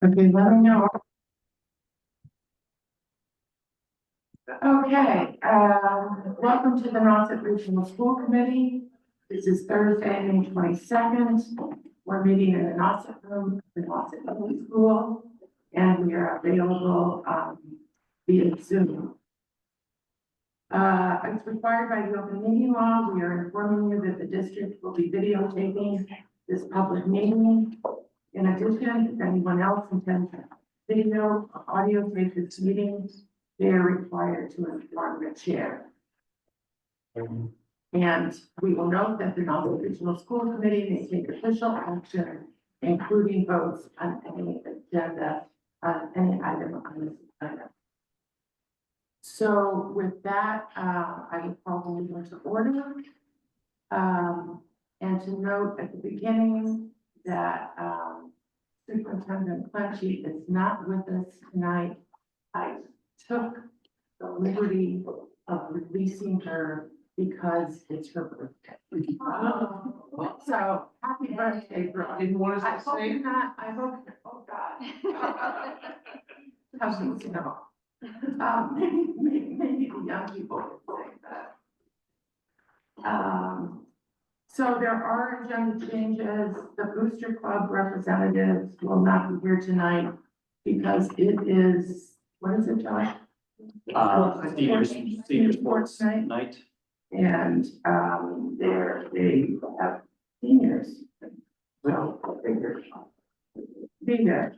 Okay, let me know. Okay, welcome to the Nrsc Regional School Committee. This is Thursday, May 22nd. We're meeting in the Nrsc room, the Nrsc Public School, and we are available via Zoom. It's required by the open meeting law. We are informing you that the district will be videotaping this public meeting. In addition, if anyone else intends to video or audio tape this meeting, they are required to inform the chair. And we will note that the Nrsc Regional School Committee may take official action, including votes on any agenda, any item on this agenda. So with that, I will call the meeting to order. And to note at the beginning that Superintendent Clenchey is not with us tonight. I took the liberty of releasing her because it's her birthday. So happy birthday, bro. Didn't want I us to hope say. you're not, I hope, oh God. Cousins, you know. Maybe the young people would say that. So there are agenda changes. The Booster Club representatives will not be here tonight because it is, what is it, Josh? Senior sports night. And, they have seniors. So I figured be there.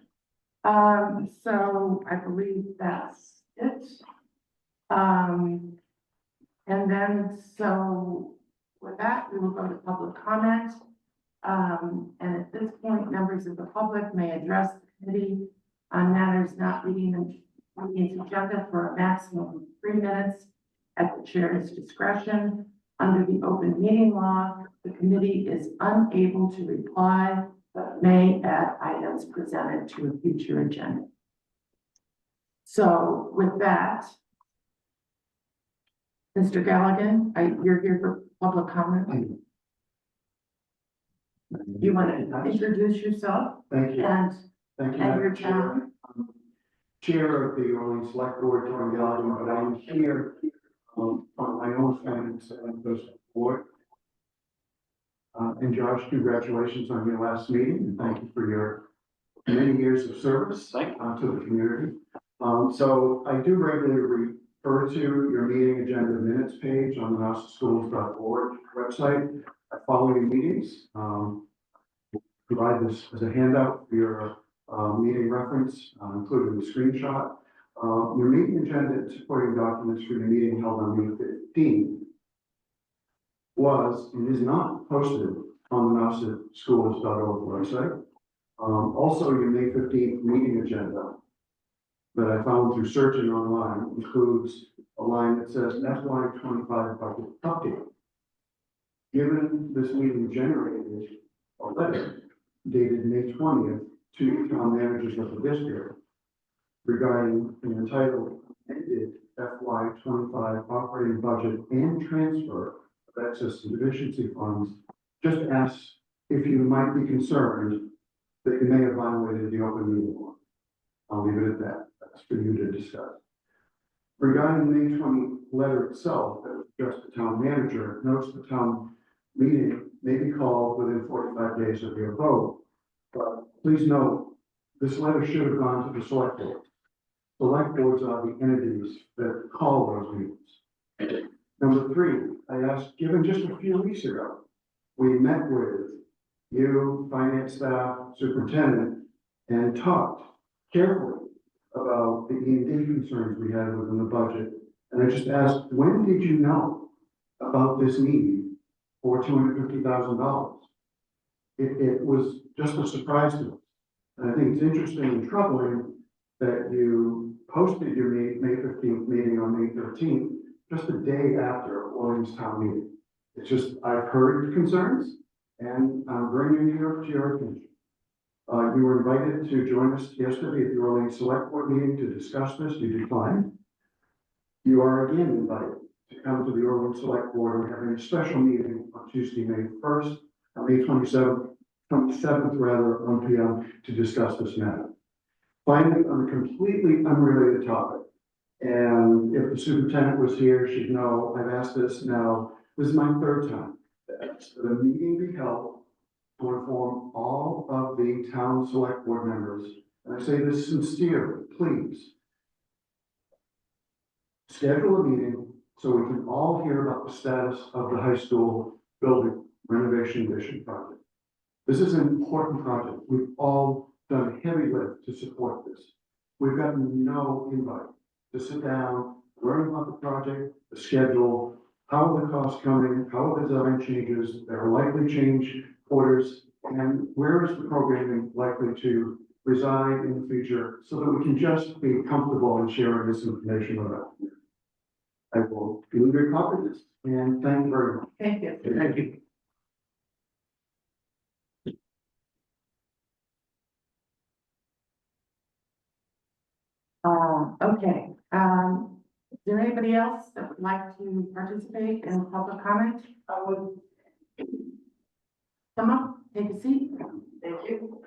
So I believe that's it. And then, so with that, we will go to public comment. And at this point, members of the public may address the committee on matters not meeting the meeting's agenda for a maximum of 3 minutes at the chair's discretion. Under the open meeting law, the committee is unable to reply, but may add items presented to a future agenda. So with that, Mr. Galligan, you're here for public comment. You want to introduce yourself? Thank you. And Thank you, and your Madam Chair. Chair of the Orleans Select Board, John Galligan, but I'm here on my own friends and those board. And Josh, congratulations on your last meeting, and thank you for your many years of service to the community. So I do regularly refer to your meeting agenda minutes page on the nrscschools.org website. I follow your meetings. Provide this as a handout for your meeting reference, including the screenshot. Your meeting agenda and supporting documents for your meeting held on May 15th was and is not posted on the nrscschools.org website. Also, your May 15th meeting agenda that I found through searching online includes a line that says FY25 budget update. Given this meeting generated a letter dated May 20th to town managers of the district regarding an entitled amended FY25 operating budget and transfer of excess and deficiency funds, just ask if you might be concerned that you may have violated the open meeting law. I'll leave it at that. That's for you to discuss. Regarding the May 20 letter itself that was addressed to town manager, notes the town meeting may be called within 45 days of your vote. But please note, this letter should have gone to the select board. Select boards are the entities that call those meetings. Number 3, I asked, given just a few weeks ago, we met with you, finance staff, superintendent, and talked carefully about the E&D concerns we had within the budget. And I just asked, when did you know about this need for $250,000? It was just a surprise to us. And I think it's interesting and troubling that you posted your May 15th meeting on May 13th, just a day after Orleans town meeting. It's just, I've heard concerns and I'm bringing it to your attention. You were invited to join us yesterday at the Orleans Select Board meeting to discuss this. You declined. You are again invited to come to the Orleans Select Board. We're having a special meeting on Tuesday, May 27th rather, at 1 p.m. to discuss this matter. Finally, on a completely unrelated topic, and if the superintendent was here, she'd know, I've asked this now, this is my third time. That the meeting be held to inform all of the town select board members, and I say this sincerely, please. Schedule a meeting so we can all hear about the status of the high school building renovation addition project. This is an important project. We've all done heavy lift to support this. We've gotten no invite to sit down, learn about the project, the schedule, how are the costs coming, how are the design changes, there are likely change orders, and where is the programming likely to reside in the future, so that we can just be comfortable in sharing this information with us. I will be very confident, and thank you very much. Thank you. Thank you. Okay, is there anybody else that would like to participate in public comment? I would. Come up, take a seat. Thank you.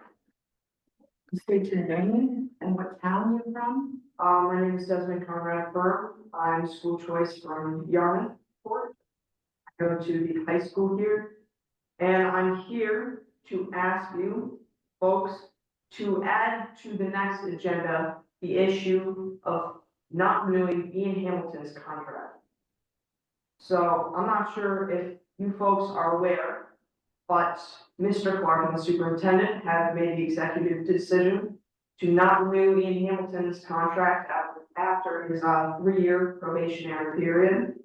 State your name and what town you're from. My name is Desmond Conrad Burr. I'm school choice from Yarmouth. I go to the high school here. And I'm here to ask you folks to add to the next agenda the issue of not renewing Ian Hamilton's contract. So I'm not sure if you folks are aware, but Mr. Clark and the superintendent have made the executive decision to not renew Ian Hamilton's contract after his 3-year probationary period.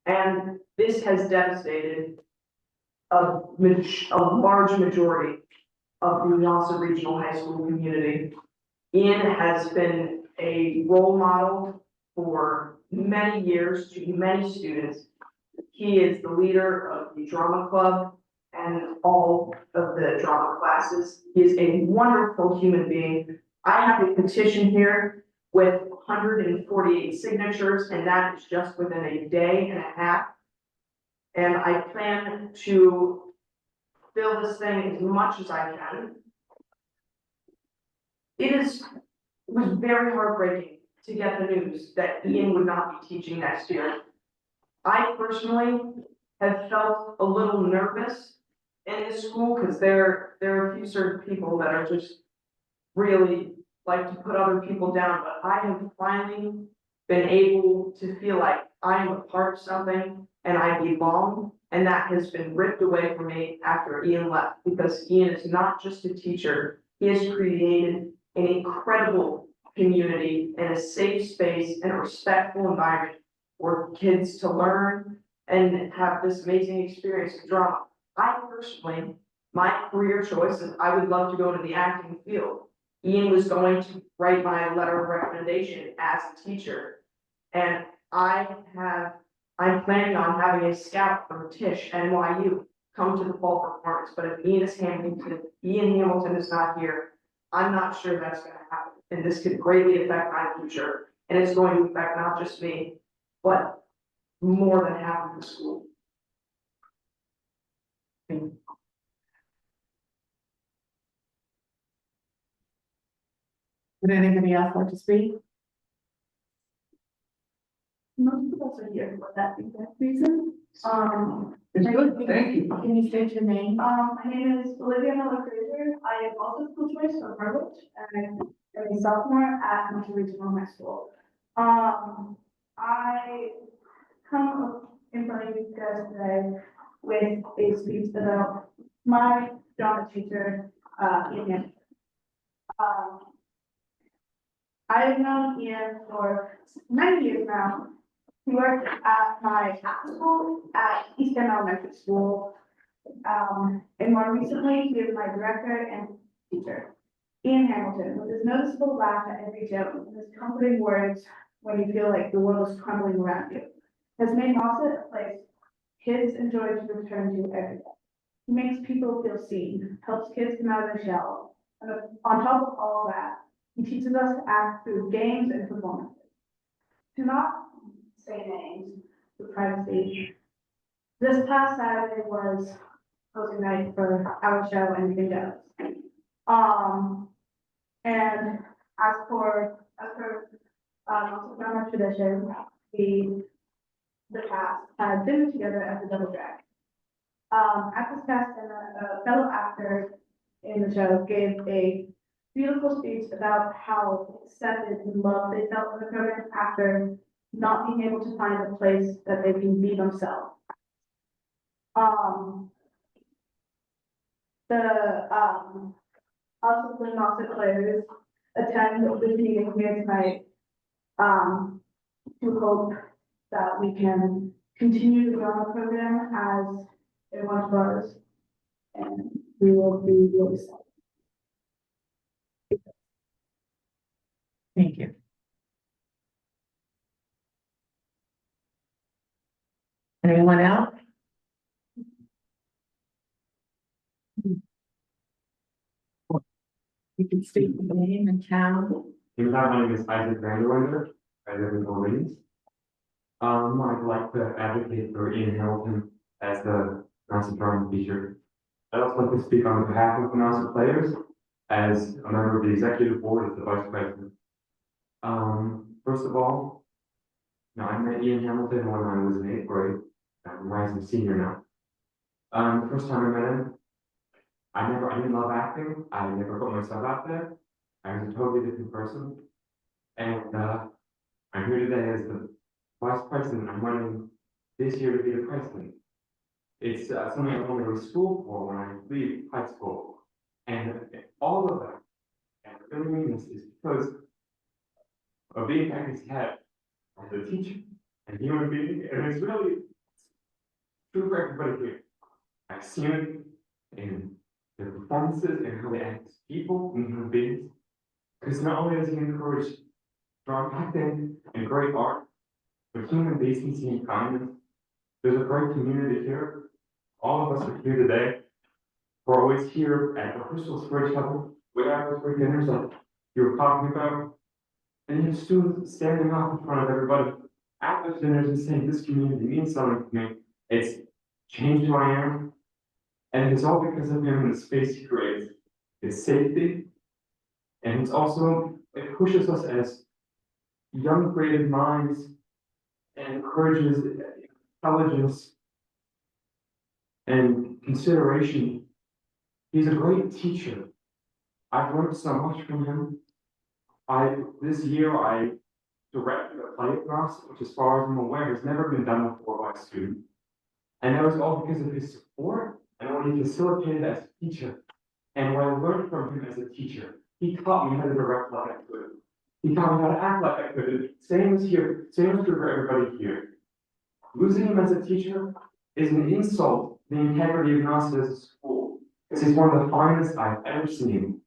And this has devastated a large majority of the Nelson Regional High School community. Ian has been a role model for many years to many students. He is the leader of the drama club and all of the drama classes. He is a wonderful human being. I have a petition here with 148 signatures, and that is just within a day and a half. And I plan to fill this thing as much as I can. It was very heartbreaking to get the news that Ian would not be teaching next year. I personally have felt a little nervous in this school because there are a few certain people that are just really like to put other people down, but I have finally been able to feel like I am a part of something and I belong, and that has been ripped away from me after Ian left, because Ian is not just a teacher, he has created an incredible community and a safe space and a respectful environment for kids to learn and have this amazing experience of drama. I personally, my career choice is I would love to go to the acting field. Ian was going to write my letter of recommendation as a teacher. And I'm planning on having a scout from Tisch NYU come to the fall performance, but if Ian Hamilton is not here, I'm not sure that's gonna happen. And this could greatly affect my future. And it's going to affect not just me, but more than half of the school. Would anybody else like to speak? Most of us are here for that exact reason. Thank you. Can you state your name? My name is Olivia Miller-Fraser. I am also school choice from Harvard, and I'm a sophomore at Montreal Regional High School. I come in front of you guys today with a speech about my drama teacher, Ian. I have known Ian for many years now. He worked at my school at East End Elementary School. And more recently, he is my director and teacher. Ian Hamilton, with his noticeable laugh at every joke and his comforting words when you feel like the world is crumbling around you, has made Nauset a place kids enjoy to return to every day. He makes people feel seen, helps kids come out of their shell, and on top of all that, he teaches us to act through games and performances. Do not say names for privacy. This past Saturday was closing night for our show and Anything Goes. And as for, also family tradition, the cast had dinner together as a double drag. At this cast, and a fellow actor in the show gave a beautiful speech about how accepted and loved they felt in the program after not being able to find a place that they can be themselves. Also the Nrsc players attend this meeting here tonight, to hope that we can continue the drama program as it once was. And we will be really sad. Thank you. Anyone else? You can state the name and town. My name is Isaac Vanderwender. I live in Orleans. I'd like to advocate for Ian Hamilton as the Nrsc drama teacher. I'd also like to speak on behalf of the Nrsc players as a member of the executive board as the vice president. First of all, I met Ian Hamilton when I was in 8th grade. I'm a rising senior now. The first time I met him, I didn't love acting. I never put myself out there. I was a totally different person. And I'm here today as the vice president. I'm running this year to be the president. It's something I'm going to school for when I leave high school. And all of that, and I really mean this, is because of being back his head as a teacher and human being. And it's really true for everybody here. I've seen it in their performances and how they act as people and human beings. Because not only does he encourage strong acting and great art, but human decency and kindness. There's a great community here. All of us are here today. We're always here at rehearsals for each other. We have those great dinners like you were talking about. And you have students standing up in front of everybody at those dinners and saying, this community means something to me. It's changed who I am. And it's all because of him and the space he creates. It's safety. And it's also, it pushes us as young creative minds and encourages intelligence and consideration. He's a great teacher. I've learned so much from him. This year I directed a play class, which as far as I'm aware has never been done before by a student. And that was all because of his support and what he facilitated as a teacher. And what I learned from him as a teacher, he taught me how to direct like I could. He taught me how to act like I could. Same as here, same as true for everybody here. Losing him as a teacher is an insult to the integrity of Nrsc as a school. Because he's one of the finest I've ever seen.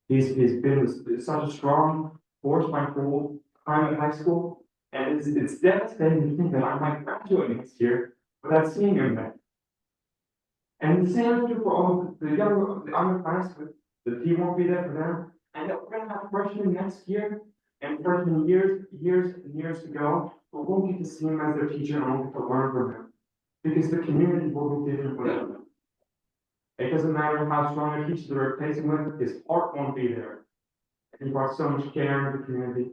He's been such a strong force my whole time at high school. And it's devastating to think that I might graduate next year without seeing him there. And the same is true for all of the underclassmen, that he won't be there for them. And that we're gonna have freshmen next year and freshmen years and years to go, but won't get to see him as their teacher and won't get to learn from him. Because the community will be different without him. It doesn't matter how strong a teacher they're replacing with, his heart won't be there. And he brought so much care into the community,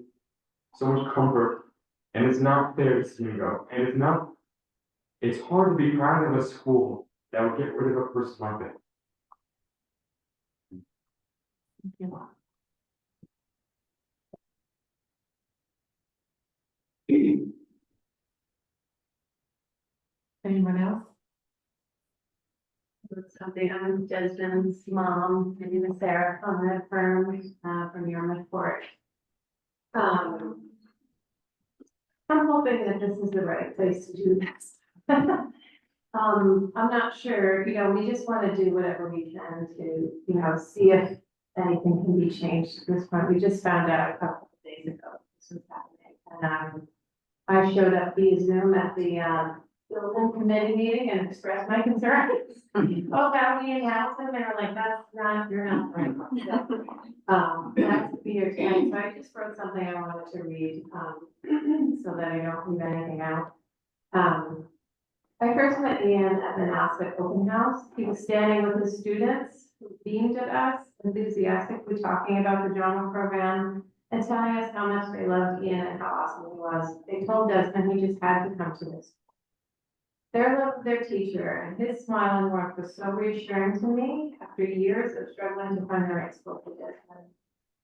so much comfort, and it's not fair to see him go. And it's hard to be proud of a school that would get rid of a person like that. Thank you. Anyone else? Something, I'm Desmond's mom, my name is Sarah, I'm a firm from Yarmouth Port. I'm hoping that this is the right place to do this. I'm not sure, we just want to do whatever we can to, see if anything can be changed at this point. We just found out a couple of days ago this was happening. And I showed up via Zoom at the building committee meeting and expressed my concerns about me and Allison. They were like, you're not right. So, that's to be your time. So I just wrote something I wanted to read, so that I don't leave anything out. I first met Ian at the Nrsc open house. He was standing with his students who beamed at us, enthusiastically talking about the drama program and telling us how much they loved Ian and how awesome he was. They told Desmond he just had to come to this. Their love of their teacher and his smile and warmth was so reassuring to me after years of struggling to find the right school for Desmond.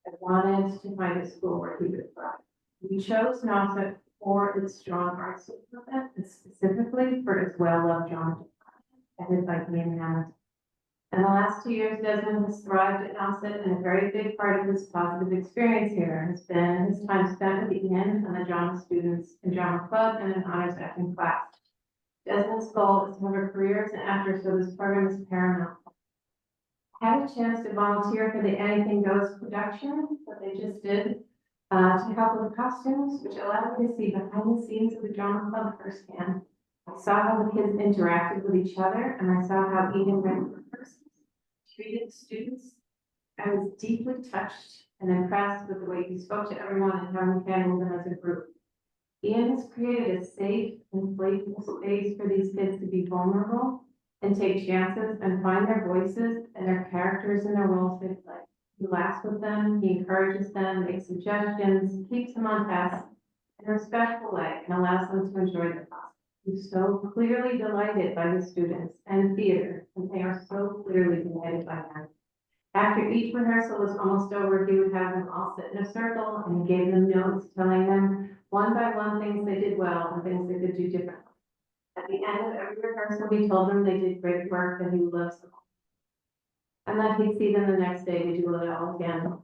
I wanted to find a school where he would thrive. We chose Nauset for its strong arts department and specifically for its well-loved drama department and its like Ian Hamilton. In the last 2 years, Desmond has thrived at Nauset, and a very big part of his positive experience here has been his time spent with Ian and the drama students in drama club and in honors acting class. Desmond's goal is to have a career as an actor, so this program is paramount. I had a chance to volunteer for the Anything Goes production that they just did to help with costumes, which allowed me to see behind the scenes of the drama club firsthand. I saw how the kids interacted with each other, and I saw how Ian ran rehearsals, treated students. I was deeply touched and impressed with the way he spoke to everyone and how he handled them as a group. Ian has created a safe and playful space for these kids to be vulnerable and take chances and find their voices and their characters and their roles they play. He laughs with them, he encourages them, makes suggestions, keeps them on task in a respectful way, and allows them to enjoy the process. He's so clearly delighted by his students and theater, and they are so clearly delighted by him. After each rehearsal was almost over, he would have them all sit in a circle and he gave them notes telling them one by one things they did well and things they could do differently. At the end of every rehearsal, he told them they did great work, that he loves them, and that he'd see them the next day to do it all again.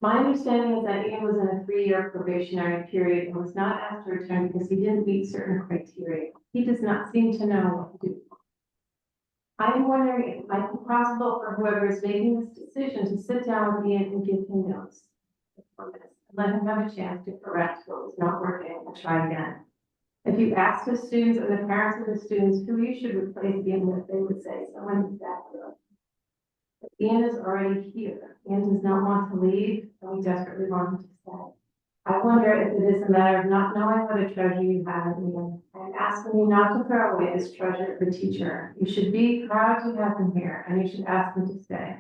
My understanding is that Ian was in a 3-year probationary period and was not asked to return because he didn't meet certain criteria. He does not seem to know what to do. I am wondering if it might be possible for whoever is making this decision to sit down with Ian and give him notes for this, and let him have a chance to correct what was not working and try again. If you ask the students and the parents of the students who you should replace Ian with, they would say someone exactly like him. But Ian is already here. Ian does not want to leave, and we desperately want him to stay. I wonder if it is a matter of not knowing what a treasure you have in Ian. I am asking you not to throw away this treasure of a teacher. You should be proud to have him here, and you should ask him to stay.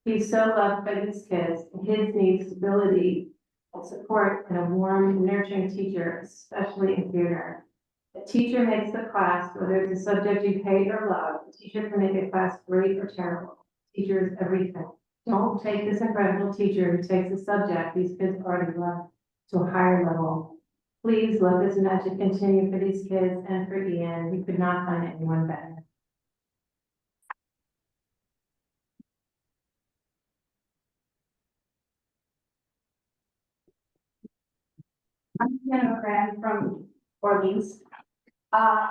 He's so loved by his kids, and kids need stability and support and a warm, nurturing teacher, especially in theater. A teacher makes the class, whether it's a subject you hate or love. A teacher can make a class great or terrible. Teacher is everything. Don't take this incredible teacher who takes a subject these kids already love to a higher level. Please let this magic continue for these kids and for Ian. We could not find anyone better. I'm Hannah Cran from Orleans. I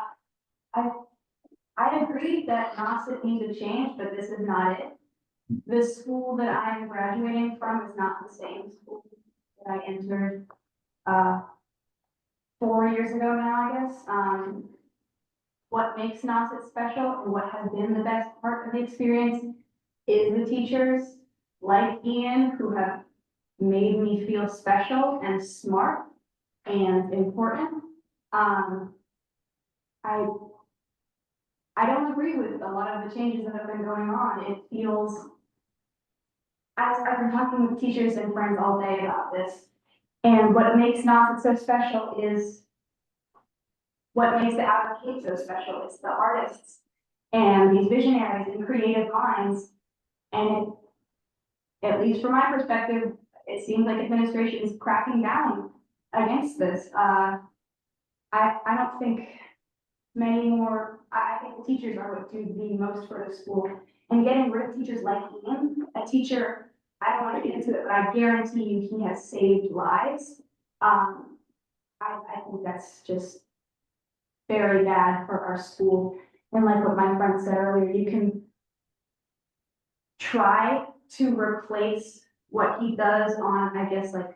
agree that Nauset needs a change, but this is not it. The school that I'm graduating from is not the same school that I entered 4 years ago now, I guess. What makes Nauset special and what has been the best part of the experience is the teachers like Ian who have made me feel special and smart and important. I don't agree with a lot of the changes that have been going on. It feels, I've been talking with teachers and friends all day about this, and what makes Nauset so special is what makes the Outer Cape so special. It's the artists and these visionaries and creative minds, and at least from my perspective, it seems like administration is cracking down against this. I don't think many more, I think the teachers are what do the most for the school. And getting rid of teachers like Ian, a teacher, I don't want to get into it, but I guarantee you he has saved lives. I think that's just very bad for our school. And like what my friend said earlier, you can try to replace what he does on, I guess, like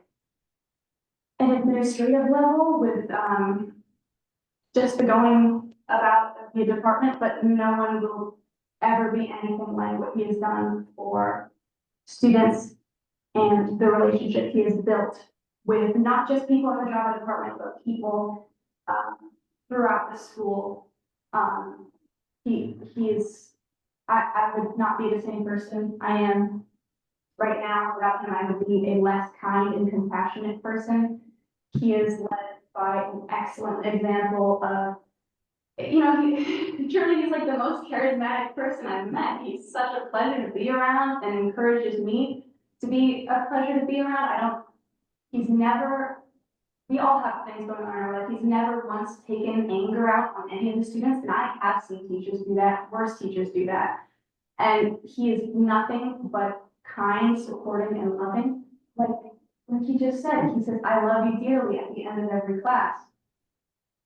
an administrative level with just the going about the department, but no one will ever be anything like what he has done for students and the relationship he has built with not just people in the drama department, but people throughout the school. He is, I would not be the same person I am right now. Without him, I would be a less kind and compassionate person. He is led by an excellent example of, truly he's like the most charismatic person I've met. He's such a pleasure to be around and encourages me to be a pleasure to be around. He's never, we all have things going on in our life. He's never once taken anger out on any of the students, and I have seen teachers do that, worse teachers do that. And he is nothing but kind, supporting, and loving. Like he just said, he says, "I love you dearly" at the end of every class.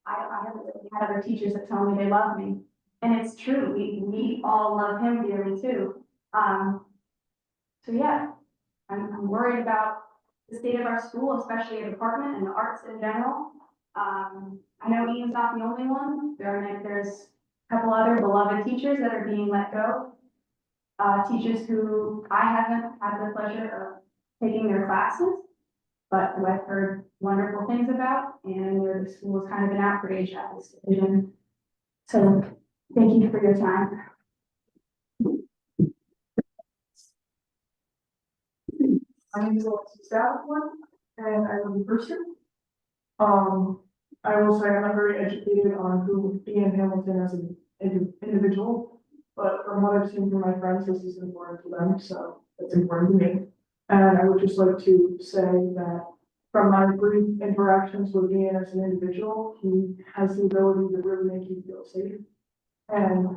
I haven't really had other teachers that tell me they love me. And it's true, we all love him dearly too. So yeah, I'm worried about the state of our school, especially a department and the arts in general. I know Ian's not the only one. There's a couple other beloved teachers that are being let go. Teachers who I haven't had the pleasure of taking their classes, but who I've heard wonderful things about, and where the school is kind of an outrage at this decision. So thank you for your time. My name is Alexis Southwood, and I live in Brewster. I will say I'm not very educated on who Ian Hamilton as an individual, but from what I've seen from my friends, this is important to them, so it's important to me. And I would just like to say that from my brief interactions with Ian as an individual, he has the ability to really make you feel safe. And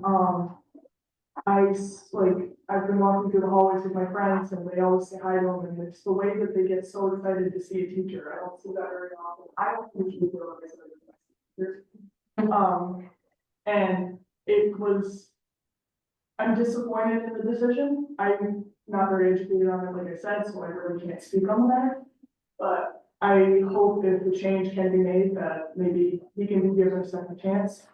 I've been walking through the hallways with my friends, and they always say hi to him, and it's the way that they get so excited to see a teacher. I don't see that very often. I don't usually feel like teachers. And it was, I'm disappointed in the decision. I'm not very educated on it, like I said, so I really can't speak on the matter. But I hope if the change can be made, that maybe he can be given a second chance.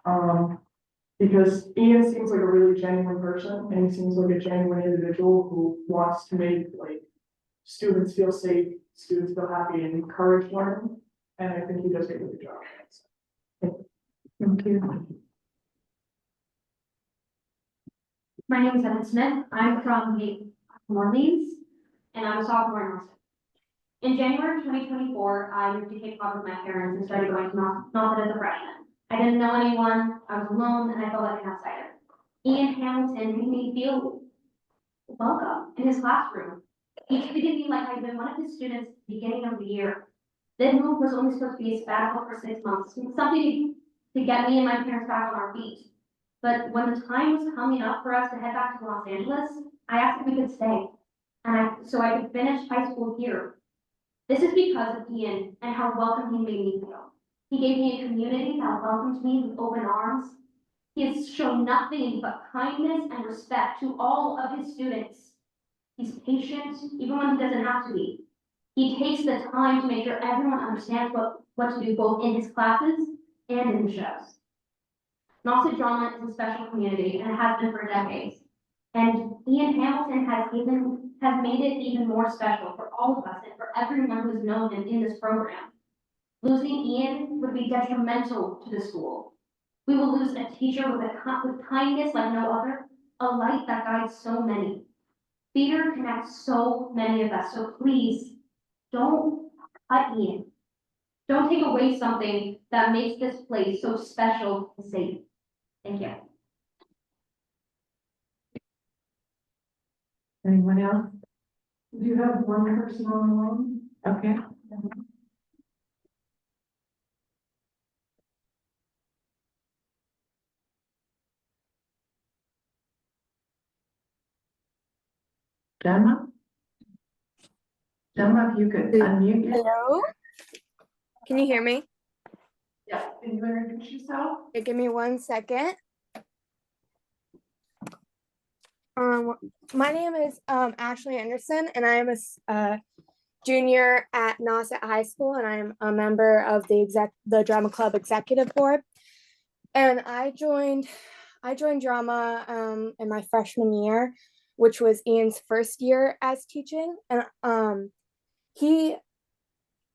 Because Ian seems like a really genuine person, and he seems like a genuine individual who wants to make students feel safe, students feel happy, and encourage learning. And I think he does a good job. Thank you. My name is Evan Smith. I'm from New Orleans, and I'm a sophomore in Austin. In January 2024, I moved to Cape Cod with my parents and started going to Nauset as a freshman. I didn't know anyone, I was alone, and I felt like an outsider. Ian Hamilton made me feel welcome in his classroom. He treated me like I'd been one of his students at the beginning of the year. This move was only supposed to be a sabbatical for 6 months, something to get me and my parents back on our feet. But when the time was coming up for us to head back to Los Angeles, I asked if we could stay, so I could finish high school here. This is because of Ian and how welcome he made me feel. He gave me a community that welcomed me with open arms. He has shown nothing but kindness and respect to all of his students. He's patient, even when he doesn't have to be. He takes the time to make sure everyone understands what to do both in his classes and in the shows. ADJOURNMENT is a special community, and it has been for decades. And Ian Hamilton has made it even more special for all of us and for everyone who's known him in this program. Losing Ian would be detrimental to the school. We will lose a teacher with kindness like no other, a light that guides so many. Theater connects so many of us, so please don't cut Ian. Don't take away something that makes this place so special and safe. Thank you. Anyone else? Do you have one person on the line? Okay. Gemma, if you could unmute yourself. Hello? Can you hear me? Yeah, can you introduce yourself? Okay, give me 1 second. My name is Ashley Anderson, and I am a junior at Nauset High School, and I'm a member of the Drama Club Executive Board. And I joined drama in my freshman year, which was Ian's first year as teaching, and he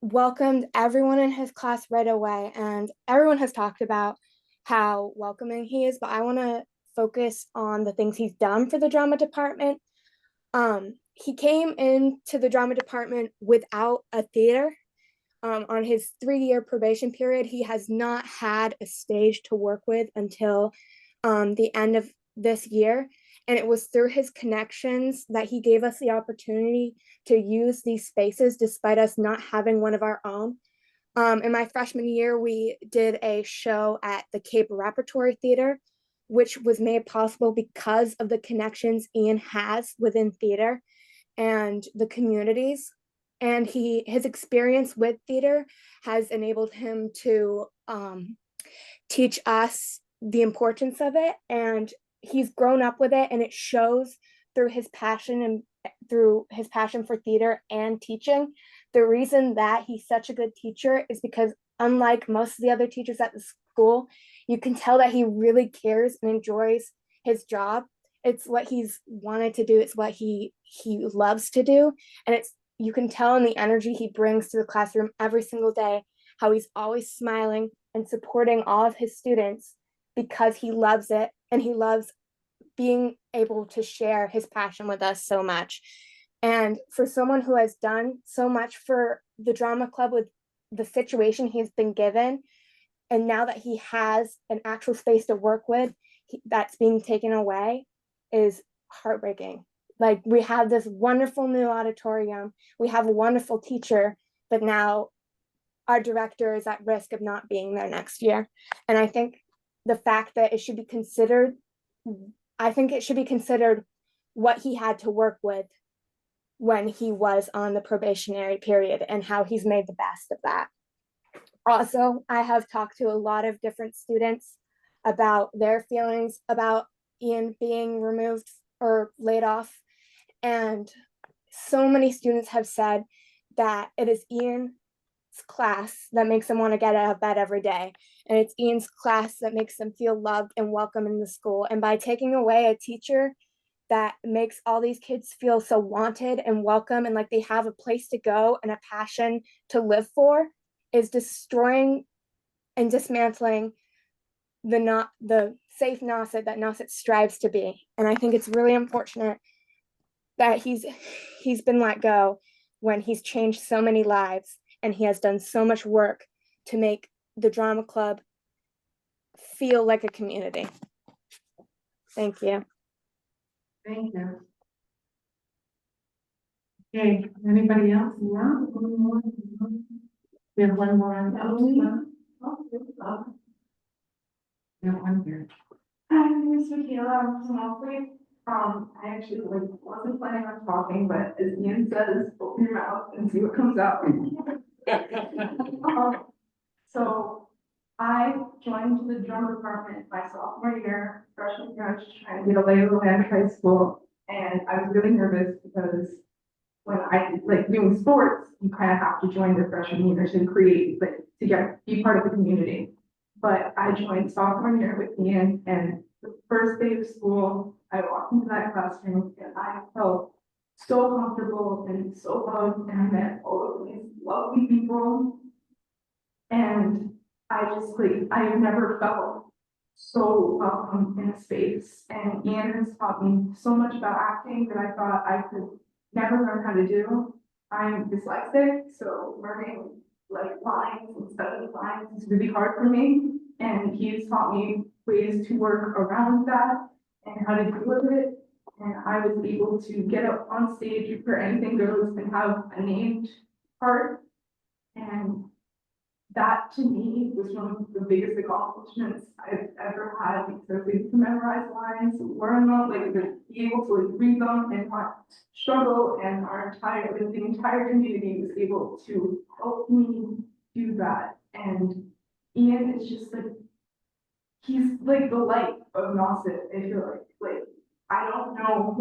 welcomed everyone in his class right away, and everyone has talked about how welcoming he is, but I want to focus on the things he's done for the drama department. He came into the drama department without a theater. On his 3-year probation period, he has not had a stage to work with until the end of this year. And it was through his connections that he gave us the opportunity to use these spaces despite us not having one of our own. In my freshman year, we did a show at the Cape Repertory Theater, which was made possible because of the connections Ian has within theater and the communities. And his experience with theater has enabled him to teach us the importance of it. And he's grown up with it, and it shows through his passion for theater and teaching. The reason that he's such a good teacher is because, unlike most of the other teachers at the school, you can tell that he really cares and enjoys his job. It's what he's wanted to do. It's what he loves to do. And you can tell in the energy he brings to the classroom every single day, how he's always smiling and supporting all of his students because he loves it, and he loves being able to share his passion with us so much. And for someone who has done so much for the drama club with the situation he's been given, and now that he has an actual space to work with that's being taken away, is heartbreaking. Like, we have this wonderful new auditorium, we have a wonderful teacher, but now our director is at risk of not being there next year. And I think the fact that it should be considered, what he had to work with when he was on the probationary period and how he's made the best of that. Also, I have talked to a lot of different students about their feelings about Ian being removed or laid off. And so many students have said that it is Ian's class that makes them want to get out of bed every day. And it's Ian's class that makes them feel loved and welcome in the school. And by taking away a teacher that makes all these kids feel so wanted and welcome and like they have a place to go and a passion to live for, is destroying and dismantling the safe Nauset that Nauset strives to be. And I think it's really unfortunate that he's been let go when he's changed so many lives and he has done so much work to make the drama club feel like a community. Thank you. Thank you. Okay, anybody else? No? We have one more on that. We have one here. Hi, my name is Michaela. I'm from Alfred. I actually wasn't planning on talking, but as Ian says, open your mouth and see what comes out. So I joined the drama department my sophomore year, freshman year. I was just trying to get a lay of the land in high school, and I was really nervous because when I doing sports, you kind of have to join the freshman year to create, be part of the community. But I joined sophomore year with Ian, and the first day of school, I walked into that classroom and I felt so comfortable and so loved, and I met all of these lovely people. And I just I have never felt so welcome in a space. And Ian has taught me so much about acting that I thought I could never learn how to do. I'm dyslexic, so learning lines and studying lines is really hard for me. And he's taught me ways to work around that and how to deal with it. And I was able to get up on stage where anything goes and have a named part. And that to me was one of the biggest accomplishments I've ever had, because I was able to memorize lines, learn them, be able to read them and not struggle. And the entire community was able to help me do that. And Ian is just he's the light of Nauset. I feel I don't know,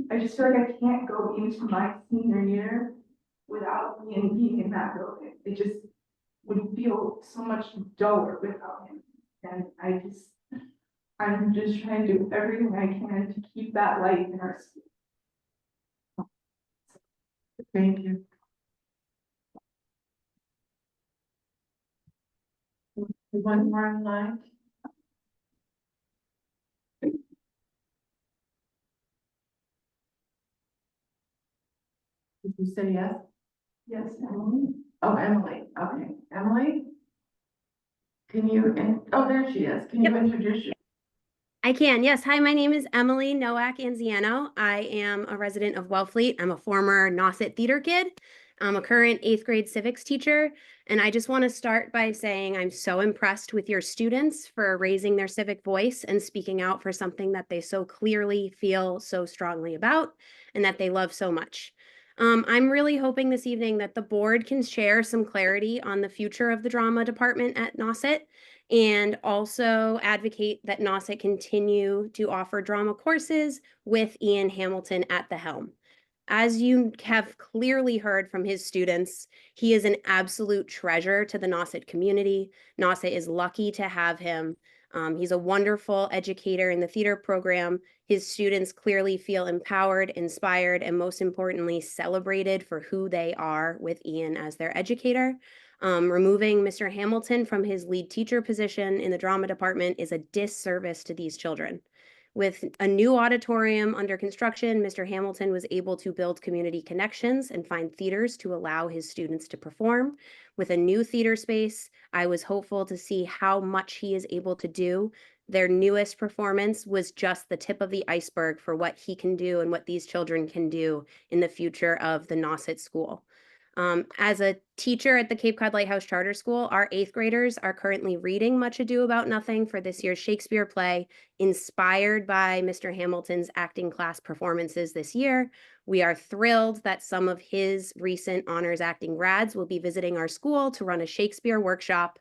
I just feel like I can't go into my senior year without Ian being in that building. It just would feel so much duller without him. And I'm just trying to do everything I can to keep that light in our school. Thank you. One more in line. Did you say yes? Yes, Emily. Oh, Emily, okay, Emily? Can you, oh, there she is. Can you introduce yourself? I can, yes. Hi, my name is Emily Nowak Anziano. I am a resident of Wellfleet. I'm a former Nauset theater kid. I'm a current 8th grade civics teacher. And I just want to start by saying I'm so impressed with your students for raising their civic voice and speaking out for something that they so clearly feel so strongly about and that they love so much. I'm really hoping this evening that the board can share some clarity on the future of the drama department at Nauset and also advocate that Nauset continue to offer drama courses with Ian Hamilton at the helm. As you have clearly heard from his students, he is an absolute treasure to the Nauset community. Nauset is lucky to have him. He's a wonderful educator in the theater program. His students clearly feel empowered, inspired, and most importantly, celebrated for who they are with Ian as their educator. Removing Mr. Hamilton from his lead teacher position in the drama department is a disservice to these children. With a new auditorium under construction, Mr. Hamilton was able to build community connections and find theaters to allow his students to perform. With a new theater space, I was hopeful to see how much he is able to do. Their newest performance was just the tip of the iceberg for what he can do and what these children can do in the future of the Nauset School. As a teacher at the Cape Cod Lighthouse Charter School, our 8th graders are currently reading Much Ado About Nothing for this year's Shakespeare play, inspired by Mr. Hamilton's acting class performances this year. We are thrilled that some of his recent honors acting grads will be visiting our school to run a Shakespeare workshop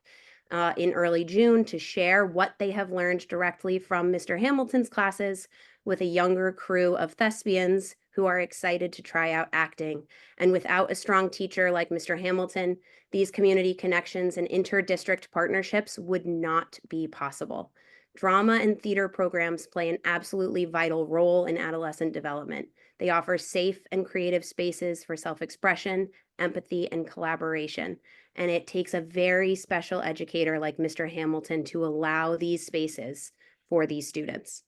in early June to share what they have learned directly from Mr. Hamilton's classes with a younger crew of thespians who are excited to try out acting. And without a strong teacher like Mr. Hamilton, these community connections and inter-district partnerships would not be possible. Drama and theater programs play an absolutely vital role in adolescent development. They offer safe and creative spaces for self-expression, empathy, and collaboration. And it takes a very special educator like Mr. Hamilton to allow these spaces for these students.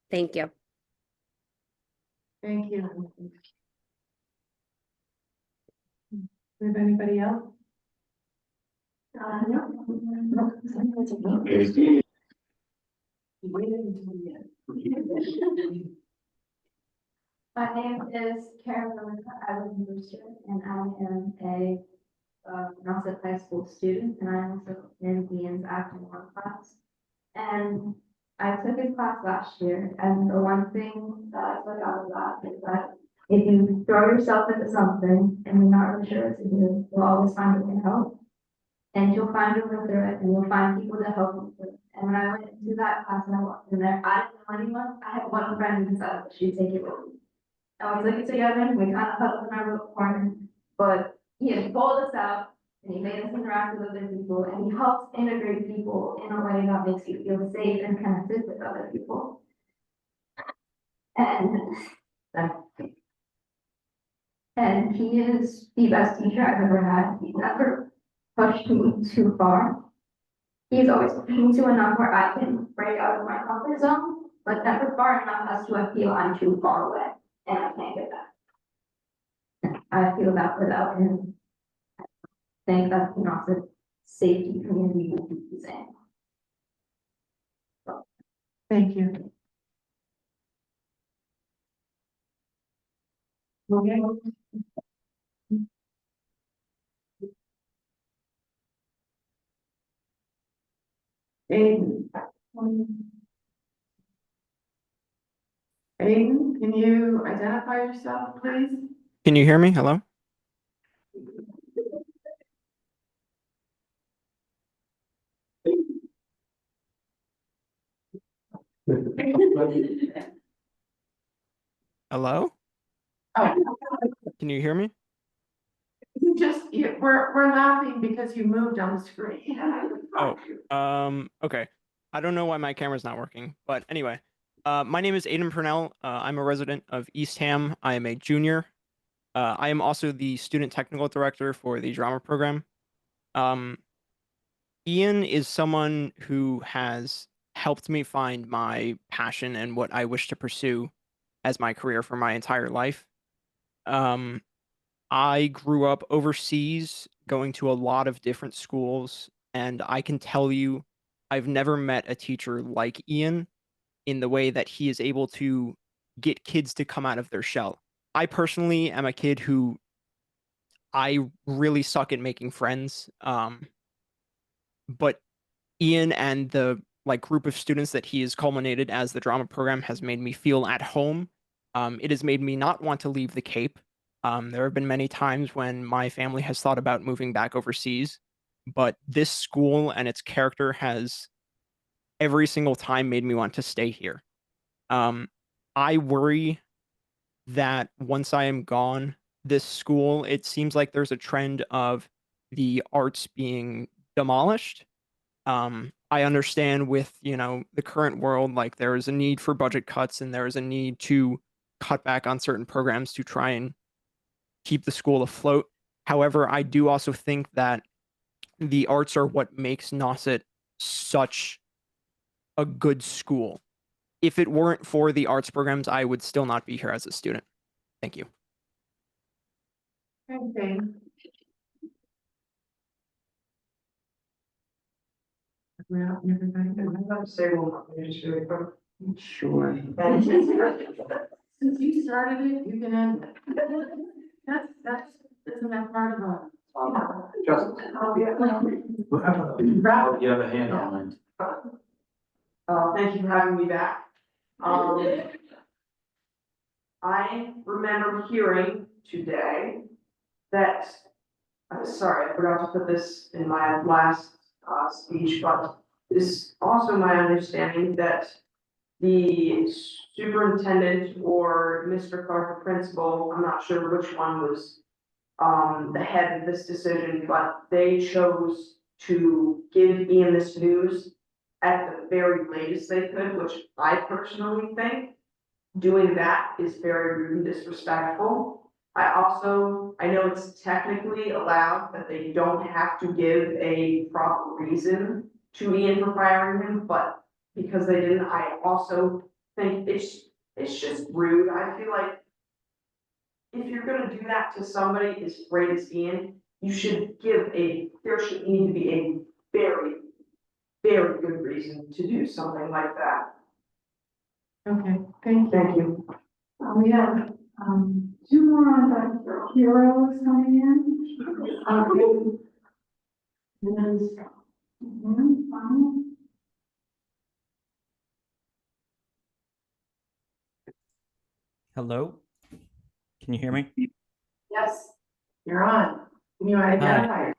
Thank you. Thank you. Do we have anybody else? No. Waited until the end. My name is Karen Verlinka. I live in Brewster, and I am a Nauset High School student, and I'm also in Ian's acting one class. And I took his class last year, and the one thing that I took out of that is that if you throw yourself into something and you're not really sure what to do, you'll always find a way to help. And you'll find a way through it, and you'll find people to help you through it. And when I went into that class and I walked in there, I didn't know anyone. I had one friend who decided that she'd take it with me. And we took it together, and we kind of huddled in our little corner, but he had pulled us out, and he made us interact with other people, and he helps integrate people in a way that makes you feel safe and connected with other people. And he is the best teacher I've ever had. He never pushed me too far. He's always pushed me to enough where I can break out of my comfort zone, but never far enough as to I feel I'm too far away and I can't get back. I feel that without him. I think that's not the safety community would be saying. Thank you. Okay. Aiden. Aiden, can you identify yourself, please? Can you hear me? Hello? Hello? Oh, Can you hear me? we're laughing because you moved on the screen. Okay. I don't know why my camera's not working, but anyway, my name is Aiden Purnell. I'm a resident of Eastham. I am a junior. I am also the student technical director for the drama program. Ian is someone who has helped me find my passion and what I wish to pursue as my career for my entire life. I grew up overseas going to a lot of different schools, and I can tell you, I've never met a teacher like Ian in the way that he is able to get kids to come out of their shell. I personally am a kid who I really suck at making friends. But Ian and the like group of students that he has culminated as the drama program has made me feel at home. It has made me not want to leave the Cape. There have been many times when my family has thought about moving back overseas, but this school and its character has every single time made me want to stay here. I worry that once I am gone, this school, it seems like there's a trend of the arts being demolished. I understand with, the current world, like there is a need for budget cuts and there is a need to cut back on certain programs to try and keep the school afloat. However, I do also think that the arts are what makes Nauset such a good school. If it weren't for the arts programs, I would still not be here as a student. Thank you. Okay. Well, everybody, I'm going to say one more thing, just really quick. sure. And Since you started it, you can end it. Isn't that part of a? Just, Oh, yeah. oh, you have a hand on it. Thank you for having me back. I remember hearing today that, I'm sorry, I forgot to put this in my last speech, but it's also my understanding that the superintendent or Mr. Clark, the principal, I'm not sure which one was the head of this decision, but they chose to give Ian this news at the very latest they could, which I personally think doing that is very rude and disrespectful. I know it's technically allowed that they don't have to give a proper reason to Ian for firing him, but because they didn't, I also think it's just rude. I feel like if you're gonna do that to somebody as great as Ian, there should need to be a very, very good reason to do something like that. Okay, thank you. Thank you. We have, two more on the heroes coming in. Hello, can you hear me? Yes, you're on. Can you identify?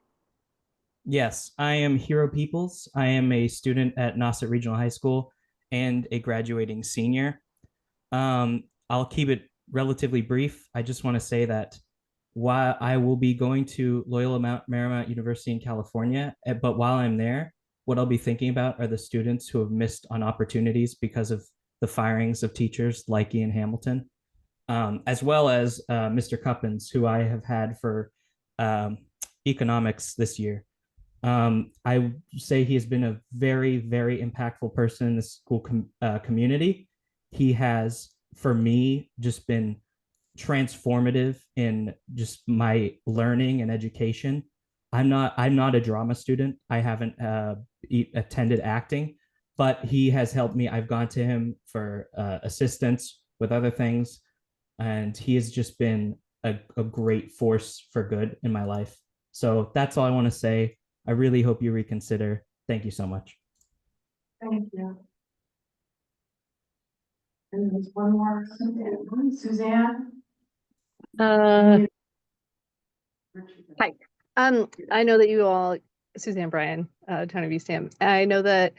Yes, I am Hero Peoples. I am a student at Nauset Regional High School and a graduating senior. I'll keep it relatively brief. I just want to say that while I will be going to Loyola Marymount University in California, but while I'm there, what I'll be thinking about are the students who have missed on opportunities because of the firings of teachers like Ian Hamilton, as well as Mr. Cuppins, who I have had for economics this year. I say he has been a very, very impactful person in the school community. He has, for me, just been transformative in just my learning and education. I'm not a drama student. I haven't attended acting, but he has helped me. I've gone to him for assistance with other things, and he has just been a great force for good in my life. So that's all I want to say. I really hope you reconsider. Thank you so much. Thank you. And there's one more, Suzanne. Hi. I know that you all, Suzanne Bryan, Town of East Ham. I know that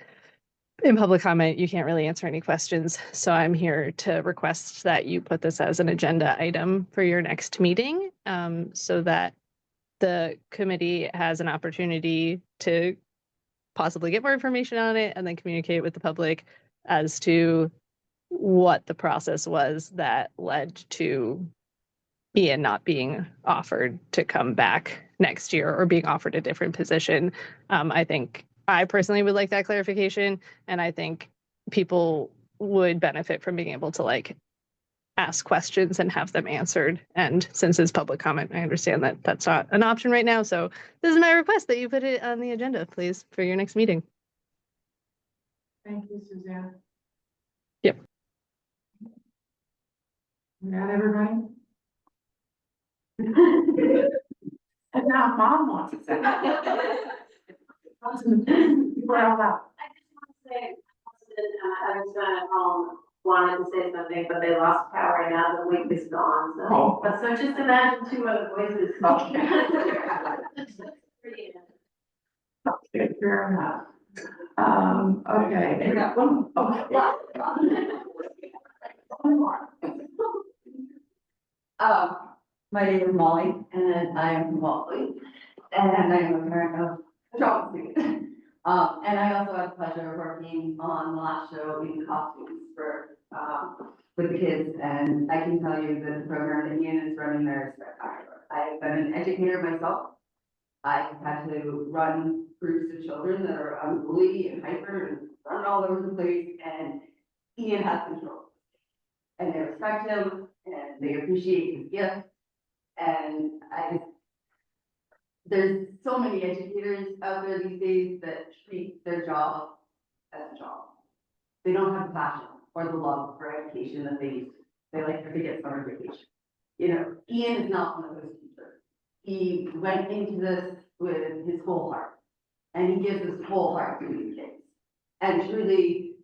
in public comment, you can't really answer any questions. So I'm here to request that you put this as an agenda item for your next meeting, so that the committee has an opportunity to possibly get more information on it and then communicate with the public as to what the process was that led to Ian not being offered to come back next year or being offered a different position. I think I personally would like that clarification, and I think people would benefit from being able to ask questions and have them answered. And since it's public comment, I understand that that's not an option right now. So this is my request that you put it on the agenda, please, for your next meeting. Thank you, Suzanne. Yep. Not everybody? And now mom wants to say. Well, I just want to say, Evanston at home wanted to say something, but they lost power and now the link is gone, so. Oh. But so just imagine two other voices. Okay, fair enough. Okay. One more. My name is Molly, and I am from Wellesley, and I am a parent of a drama student. And I also had the pleasure of working on the last show in costumes for, with the kids, and I can tell you that the program that Ian is running there is spectacular. I've been an educator myself. I've had to run groups of children that are unruly and hyper and run all over the place, and Ian has control. And they respect him, and they appreciate his gift. And there's so many educators out there these days that treat their job as a job. They don't have the passion or the love for education that they used to. They like to get summer vacation. You know, Ian is not one of those teachers. He went into this with his whole heart, and he gives his whole heart to these kids. And truly,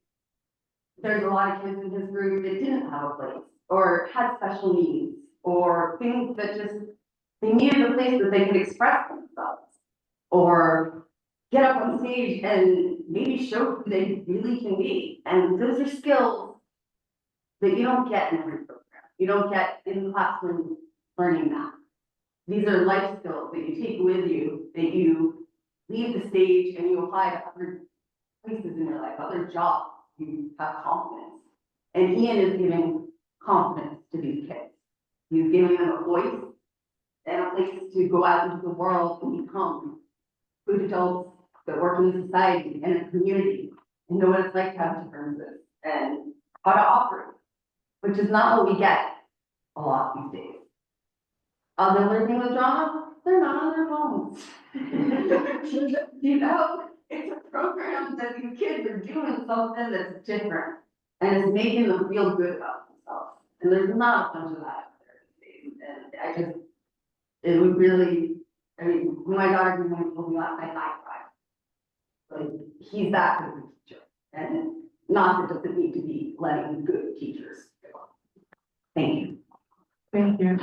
there's a lot of kids in his group that didn't have a place, or had special needs, or things that just, they needed a place that they could express themselves, or get up on stage and maybe show who they really can be. And those are skills that you don't get in every program. You don't get in the classroom learning that. These are life skills that you take with you, that you leave the stage and you apply to other places in your life, other jobs. You have confidence. And Ian is giving confidence to these kids. He's giving them a voice and a place to go out into the world and become good adults that work in society and a community and know what it's like to have differences and how to operate, which is not what we get a lot these days. They're learning with drama, they're not on their phones. You know, it's a program that these kids are doing something that's different and it's making them feel good about themselves. And there's not a bunch of that out there these days. And it would really, I mean, when my daughter came home and told me last night, I cried. Like, he's that good of a teacher. And not that doesn't need to be letting good teachers go. Thank you. Thank you.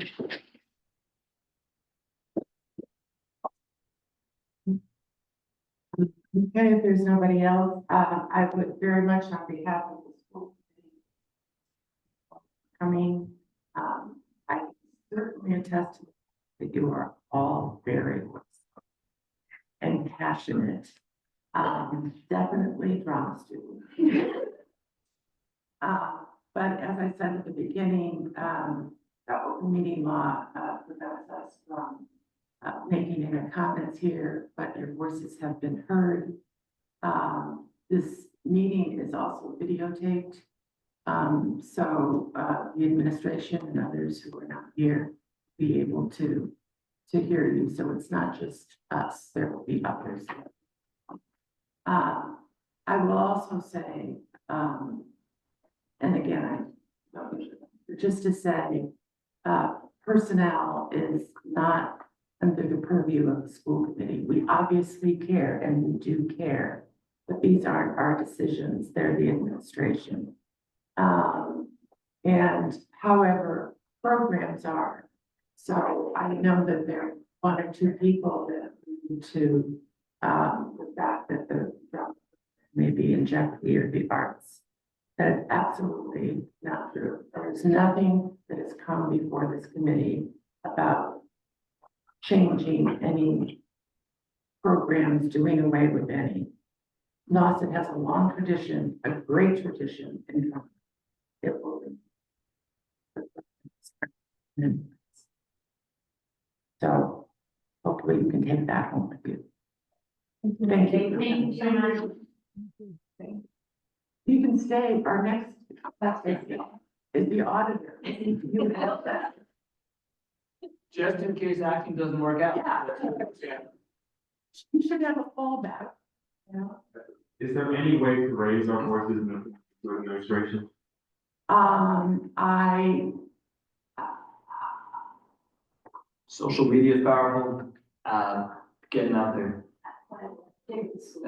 Okay, if there's nobody else, I would very much on behalf of the school coming, I certainly attest that you are all very and passionate, definitely drama students. But as I said at the beginning, the open meeting law prevents us from making any comments here, but your voices have been heard. This meeting is also videotaped. So the administration and others who are not here be able to hear you. So it's not just us, there will be others. I will also say, and again, just to say, personnel is not under the purview of the school committee. We obviously care, and we do care, but these aren't our decisions, they're the administration. And however, programs are. So I know that there are one or two people that need to, the fact that the may be in jeopardy or the arts. That is absolutely not true. There's nothing that has come before this committee about changing any programs, doing away with any. Nauset has a long tradition, a great tradition in government. It will be. So hopefully you can take that home with you. Thank you. Thank you so much. You can stay our next, that's it. is the auditor. You have that. Just in case acting doesn't work out. Yeah. You should have a fallback, you know? Is there any way to raise our voices in the administration? I, Social media is powerful, getting out there.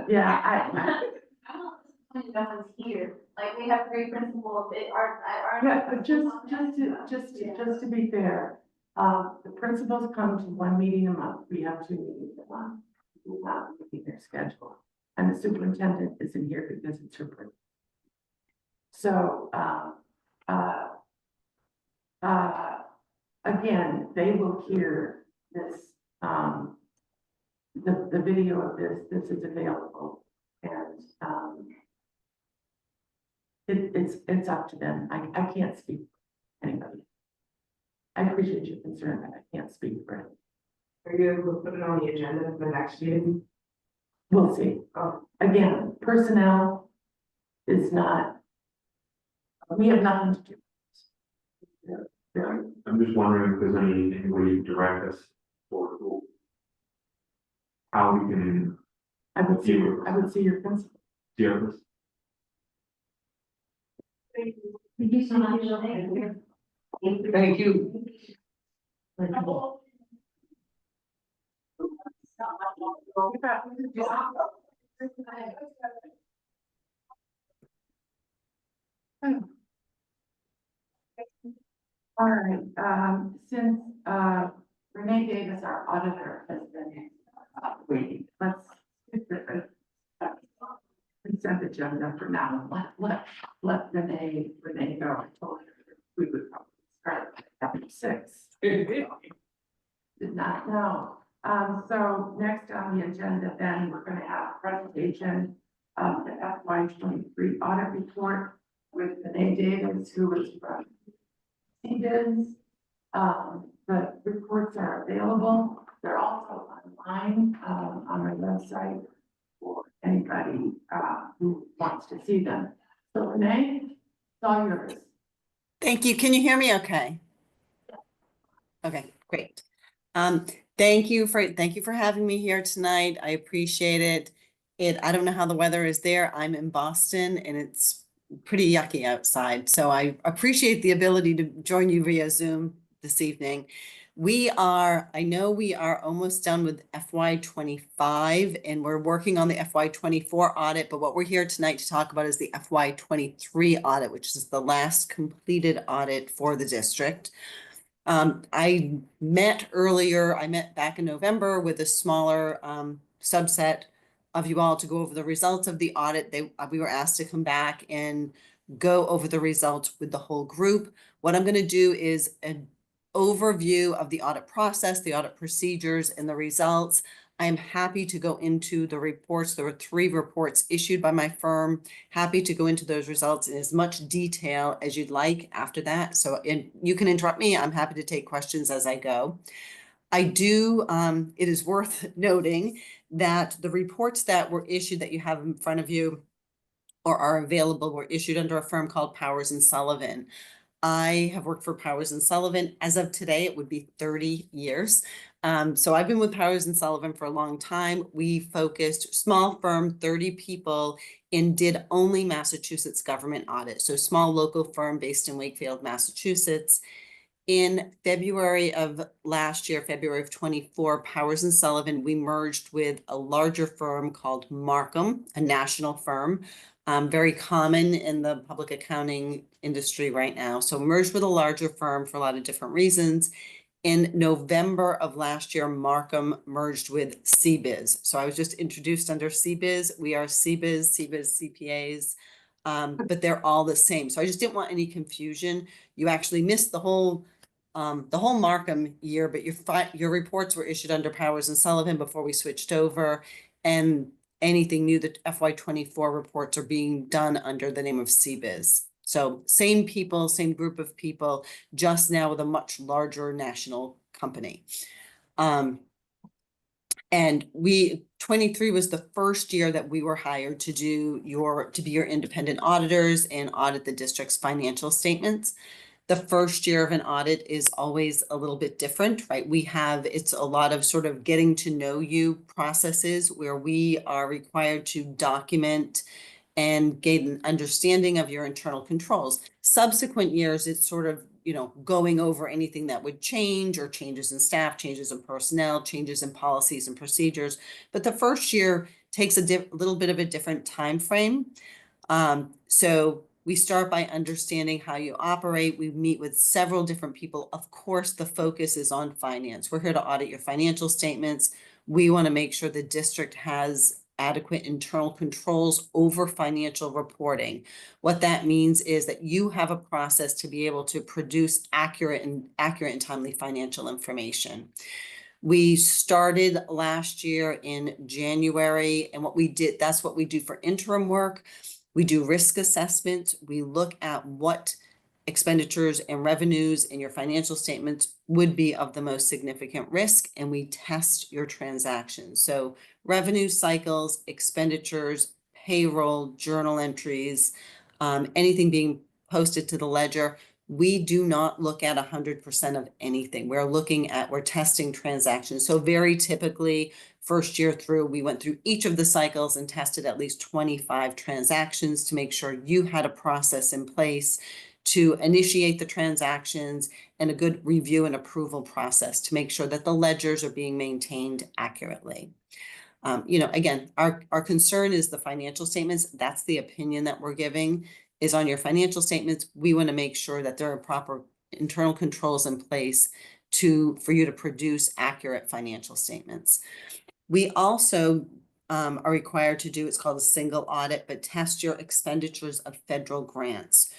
yeah, No one's here, like, we have three principals, yeah, but just to be fair, the principals come to one meeting a month, we have 2 meetings a month. We not meeting their schedule, and the superintendent isn't here because it's her birthday. So, again, they will hear this, the video of this is available, and, it's up to them. I can't speak for anybody. I appreciate your concern, but I can't speak for it. Are you able to put it on the agenda for the next meeting? We'll see. Again, personnel is not, we have nothing to do. I'm just wondering if there's any way you direct us for how we can I would see your principal. deal with this. Thank you so much. Thank you. All right, since, Renee Davis, our auditor, has been, waiting, let's skip the consent agenda for now. Let Renee go. I told her we would probably start at 6. Did not know. So next on the agenda, then we're going to have a presentation of the FY23 audit report with Renee Davis, who is from CBIZ. The reports are available. They're also online on our website for anybody who wants to see them. So Renee, it's all yours. Thank you. Can you hear me okay? Okay, great. Thank you for having me here tonight. I appreciate it. I don't know how the weather is there. I'm in Boston and it's pretty yucky outside. So I appreciate the ability to join you via Zoom this evening. I know we are almost done with FY25 and we're working on the FY24 audit, but what we're here tonight to talk about is the FY23 audit, which is the last completed audit for the district. I met back in November with a smaller subset of you all to go over the results of the audit. We were asked to come back and go over the results with the whole group. What I'm going to do is an overview of the audit process, the audit procedures, and the results. I am happy to go into the reports. There were 3 reports issued by my firm. Happy to go into those results in as much detail as you'd like after that. So you can interrupt me. I'm happy to take questions as I go. It is worth noting that the reports that were issued that you have in front of you or are available were issued under a firm called Powers & Sullivan. I have worked for Powers & Sullivan. As of today, it would be 30 years. So I've been with Powers & Sullivan for a long time. We focused, small firm, 30 people, and did only Massachusetts government audit. So small local firm based in Wakefield, Massachusetts. In February of last year, February of 24, Powers & Sullivan, we merged with a larger firm called Markham, a national firm, very common in the public accounting industry right now. So merged with a larger firm for a lot of different reasons. In November of last year, Markham merged with CBIZ. So I was just introduced under CBIZ. We are CBIZ CPAs, but they're all the same. So I just didn't want any confusion. You actually missed the whole Markham year, but your reports were issued under Powers & Sullivan before we switched over, and anything new, the FY24 reports are being done under the name of CBIZ. So same people, same group of people, just now with a much larger national company. And 23 was the first year that we were hired to be your independent auditors and audit the district's financial statements. The first year of an audit is always a little bit different, right? It's a lot of sort of getting to know you processes where we are required to document and gain an understanding of your internal controls. Subsequent years, it's sort of, going over anything that would change, or changes in staff, changes in personnel, changes in policies and procedures. But the first year takes a little bit of a different time frame. So we start by understanding how you operate. We meet with several different people. Of course, the focus is on finance. We're here to audit your financial statements. We want to make sure the district has adequate internal controls over financial reporting. What that means is that you have a process to be able to produce accurate and timely financial information. We started last year in January, and that's what we do for interim work. We do risk assessments. We look at what expenditures and revenues in your financial statements would be of the most significant risk, and we test your transactions. So revenue cycles, expenditures, payroll, journal entries, anything being posted to the ledger. We do not look at 100% of anything. We're testing transactions. So very typically, first year through, we went through each of the cycles and tested at least 25 transactions to make sure you had a process in place to initiate the transactions and a good review and approval process to make sure that the ledgers are being maintained accurately. Again, our concern is the financial statements. That's the opinion that we're giving, is on your financial statements. We want to make sure that there are proper internal controls in place for you to produce accurate financial statements. We also are required to do, it's called a single audit, but test your expenditures of federal grants.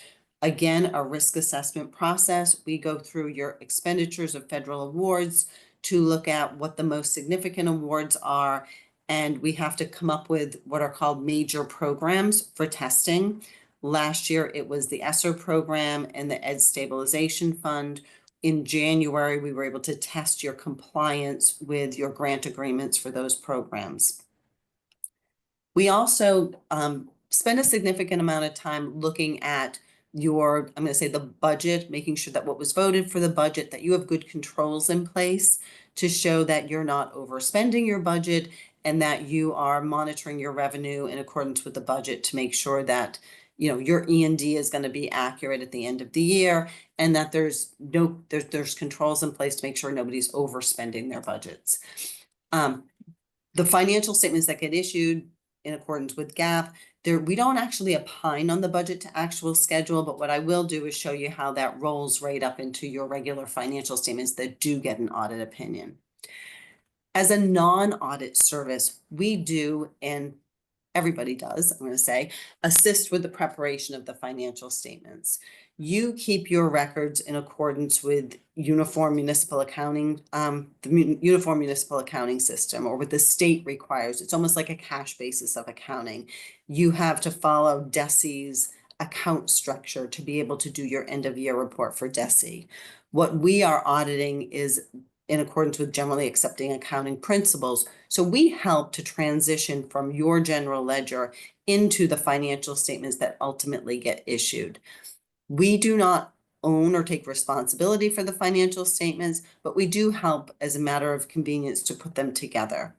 Again, a risk assessment process. We go through your expenditures of federal awards to look at what the most significant awards are, and we have to come up with what are called major programs for testing. Last year, it was the ESSER program and the Ed Stabilization Fund. In January, we were able to test your compliance with your grant agreements for those programs. We also spend a significant amount of time looking at the budget, making sure that what was voted for the budget, that you have good controls in place to show that you're not overspending your budget and that you are monitoring your revenue in accordance with the budget to make sure that your E&D is going to be accurate at the end of the year, and that there's controls in place to make sure nobody's overspending their budgets. The financial statements that get issued in accordance with GAAP, we don't actually opine on the budget to actual schedule, but what I will do is show you how that rolls right up into your regular financial statements that do get an audit opinion. As a non-audit service, we do, and everybody does, I'm going to say, assist with the preparation of the financial statements. You keep your records in accordance with uniform municipal accounting, the uniform municipal accounting system, or what the state requires. It's almost like a cash basis of accounting. You have to follow DESI's account structure to be able to do your end of year report for DESI. What we are auditing is in accordance with generally accepting accounting principles. So we help to transition from your general ledger into the financial statements that ultimately get issued. We do not own or take responsibility for the financial statements, but we do help as a matter of convenience to put them together.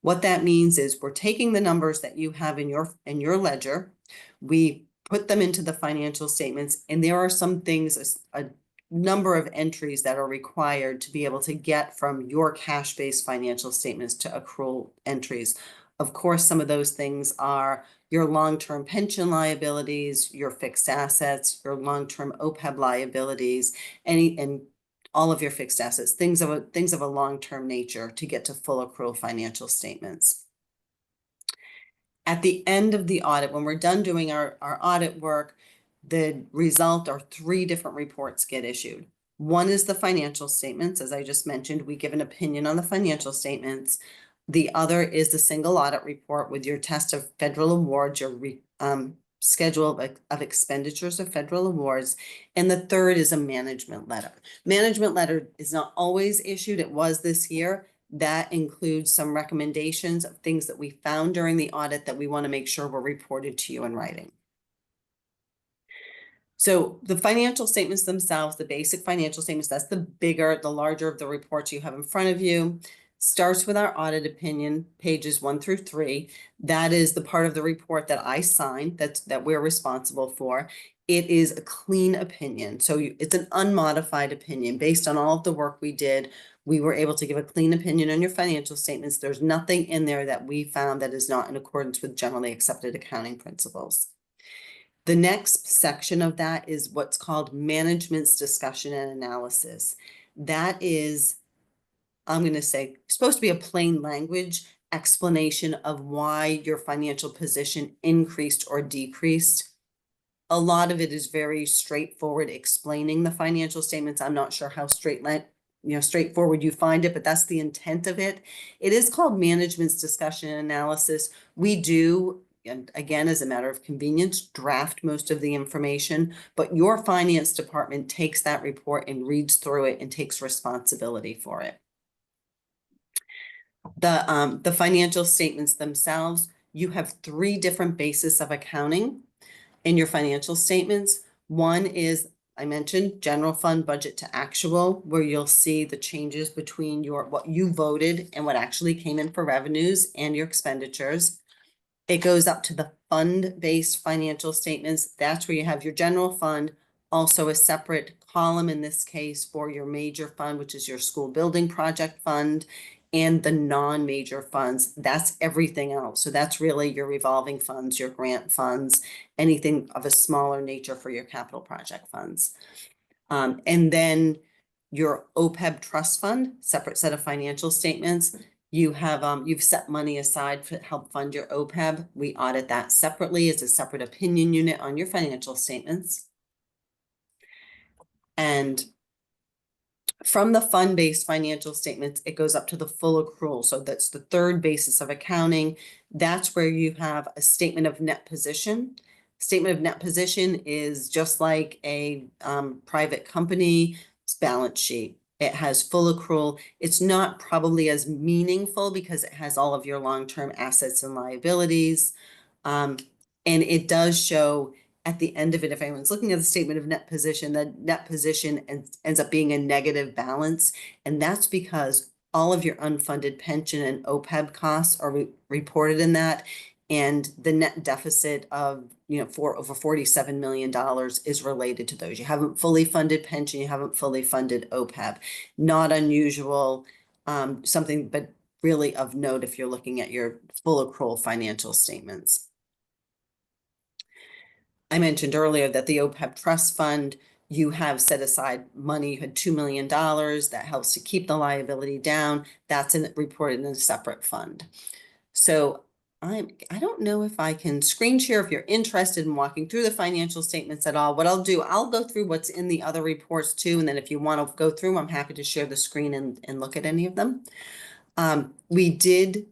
What that means is we're taking the numbers that you have in your ledger, we put them into the financial statements, and there are some things, a number of entries that are required to be able to get from your cash-based financial statements to accrual entries. Of course, some of those things are your long-term pension liabilities, your fixed assets, your long-term OPEB liabilities, and all of your fixed assets, things of a long-term nature to get to full accrual financial statements. At the end of the audit, when we're done doing our audit work, the result are 3 different reports get issued. One is the financial statements. As I just mentioned, we give an opinion on the financial statements. The other is the single audit report with your test of federal awards, your schedule of expenditures of federal awards. And the third is a management letter. Management letter is not always issued. It was this year. That includes some recommendations of things that we found during the audit that we want to make sure were reported to you in writing. So the financial statements themselves, the basic financial statements, that's the larger of the reports you have in front of you, starts with our audit opinion, pages 1 through 3. That is the part of the report that I signed, that we're responsible for. It is a clean opinion. So it's an unmodified opinion based on all of the work we did. We were able to give a clean opinion on your financial statements. There's nothing in there that we found that is not in accordance with generally accepted accounting principles. The next section of that is what's called management's discussion and analysis. That is, I'm going to say, supposed to be a plain language explanation of why your financial position increased or decreased. A lot of it is very straightforward explaining the financial statements. I'm not sure how straightforward you find it, but that's the intent of it. It is called management's discussion and analysis. We do, and again, as a matter of convenience, draft most of the information, but your finance department takes that report and reads through it and takes responsibility for it. The financial statements themselves, you have 3 different bases of accounting in your financial statements. One is, I mentioned, general fund budget to actual, where you'll see the changes between what you voted and what actually came in for revenues and your expenditures. It goes up to the fund-based financial statements. That's where you have your general fund, also a separate column in this case for your major fund, which is your school building project fund, and the non-major funds. That's everything else. So that's really your revolving funds, your grant funds, anything of a smaller nature for your capital project funds. And then your OPEB trust fund, separate set of financial statements. You have, you've set money aside to help fund your OPEB. We audit that separately as a separate opinion unit on your financial statements. And from the fund-based financial statements, it goes up to the full accrual. So that's the 3rd basis of accounting. That's where you have a statement of net position. Statement of net position is just like a private company's balance sheet. It has full accrual. It's not probably as meaningful because it has all of your long-term assets and liabilities. And it does show at the end of it, if anyone's looking at the statement of net position, the net position ends up being a negative balance. And that's because all of your unfunded pension and OPEB costs are reported in that. And the net deficit of, for over $47 million is related to those. You haven't fully funded pension, you haven't fully funded OPEB. Not unusual, something, but really of note if you're looking at your full accrual financial statements. I mentioned earlier that the OPEB trust fund, you have set aside money, you had $2 million that helps to keep the liability down. That's reported in a separate fund. So I don't know if I can screen share if you're interested in walking through the financial statements at all. What I'll do, I'll go through what's in the other reports too. And then if you want to go through, I'm happy to share the screen and look at any of them. We did,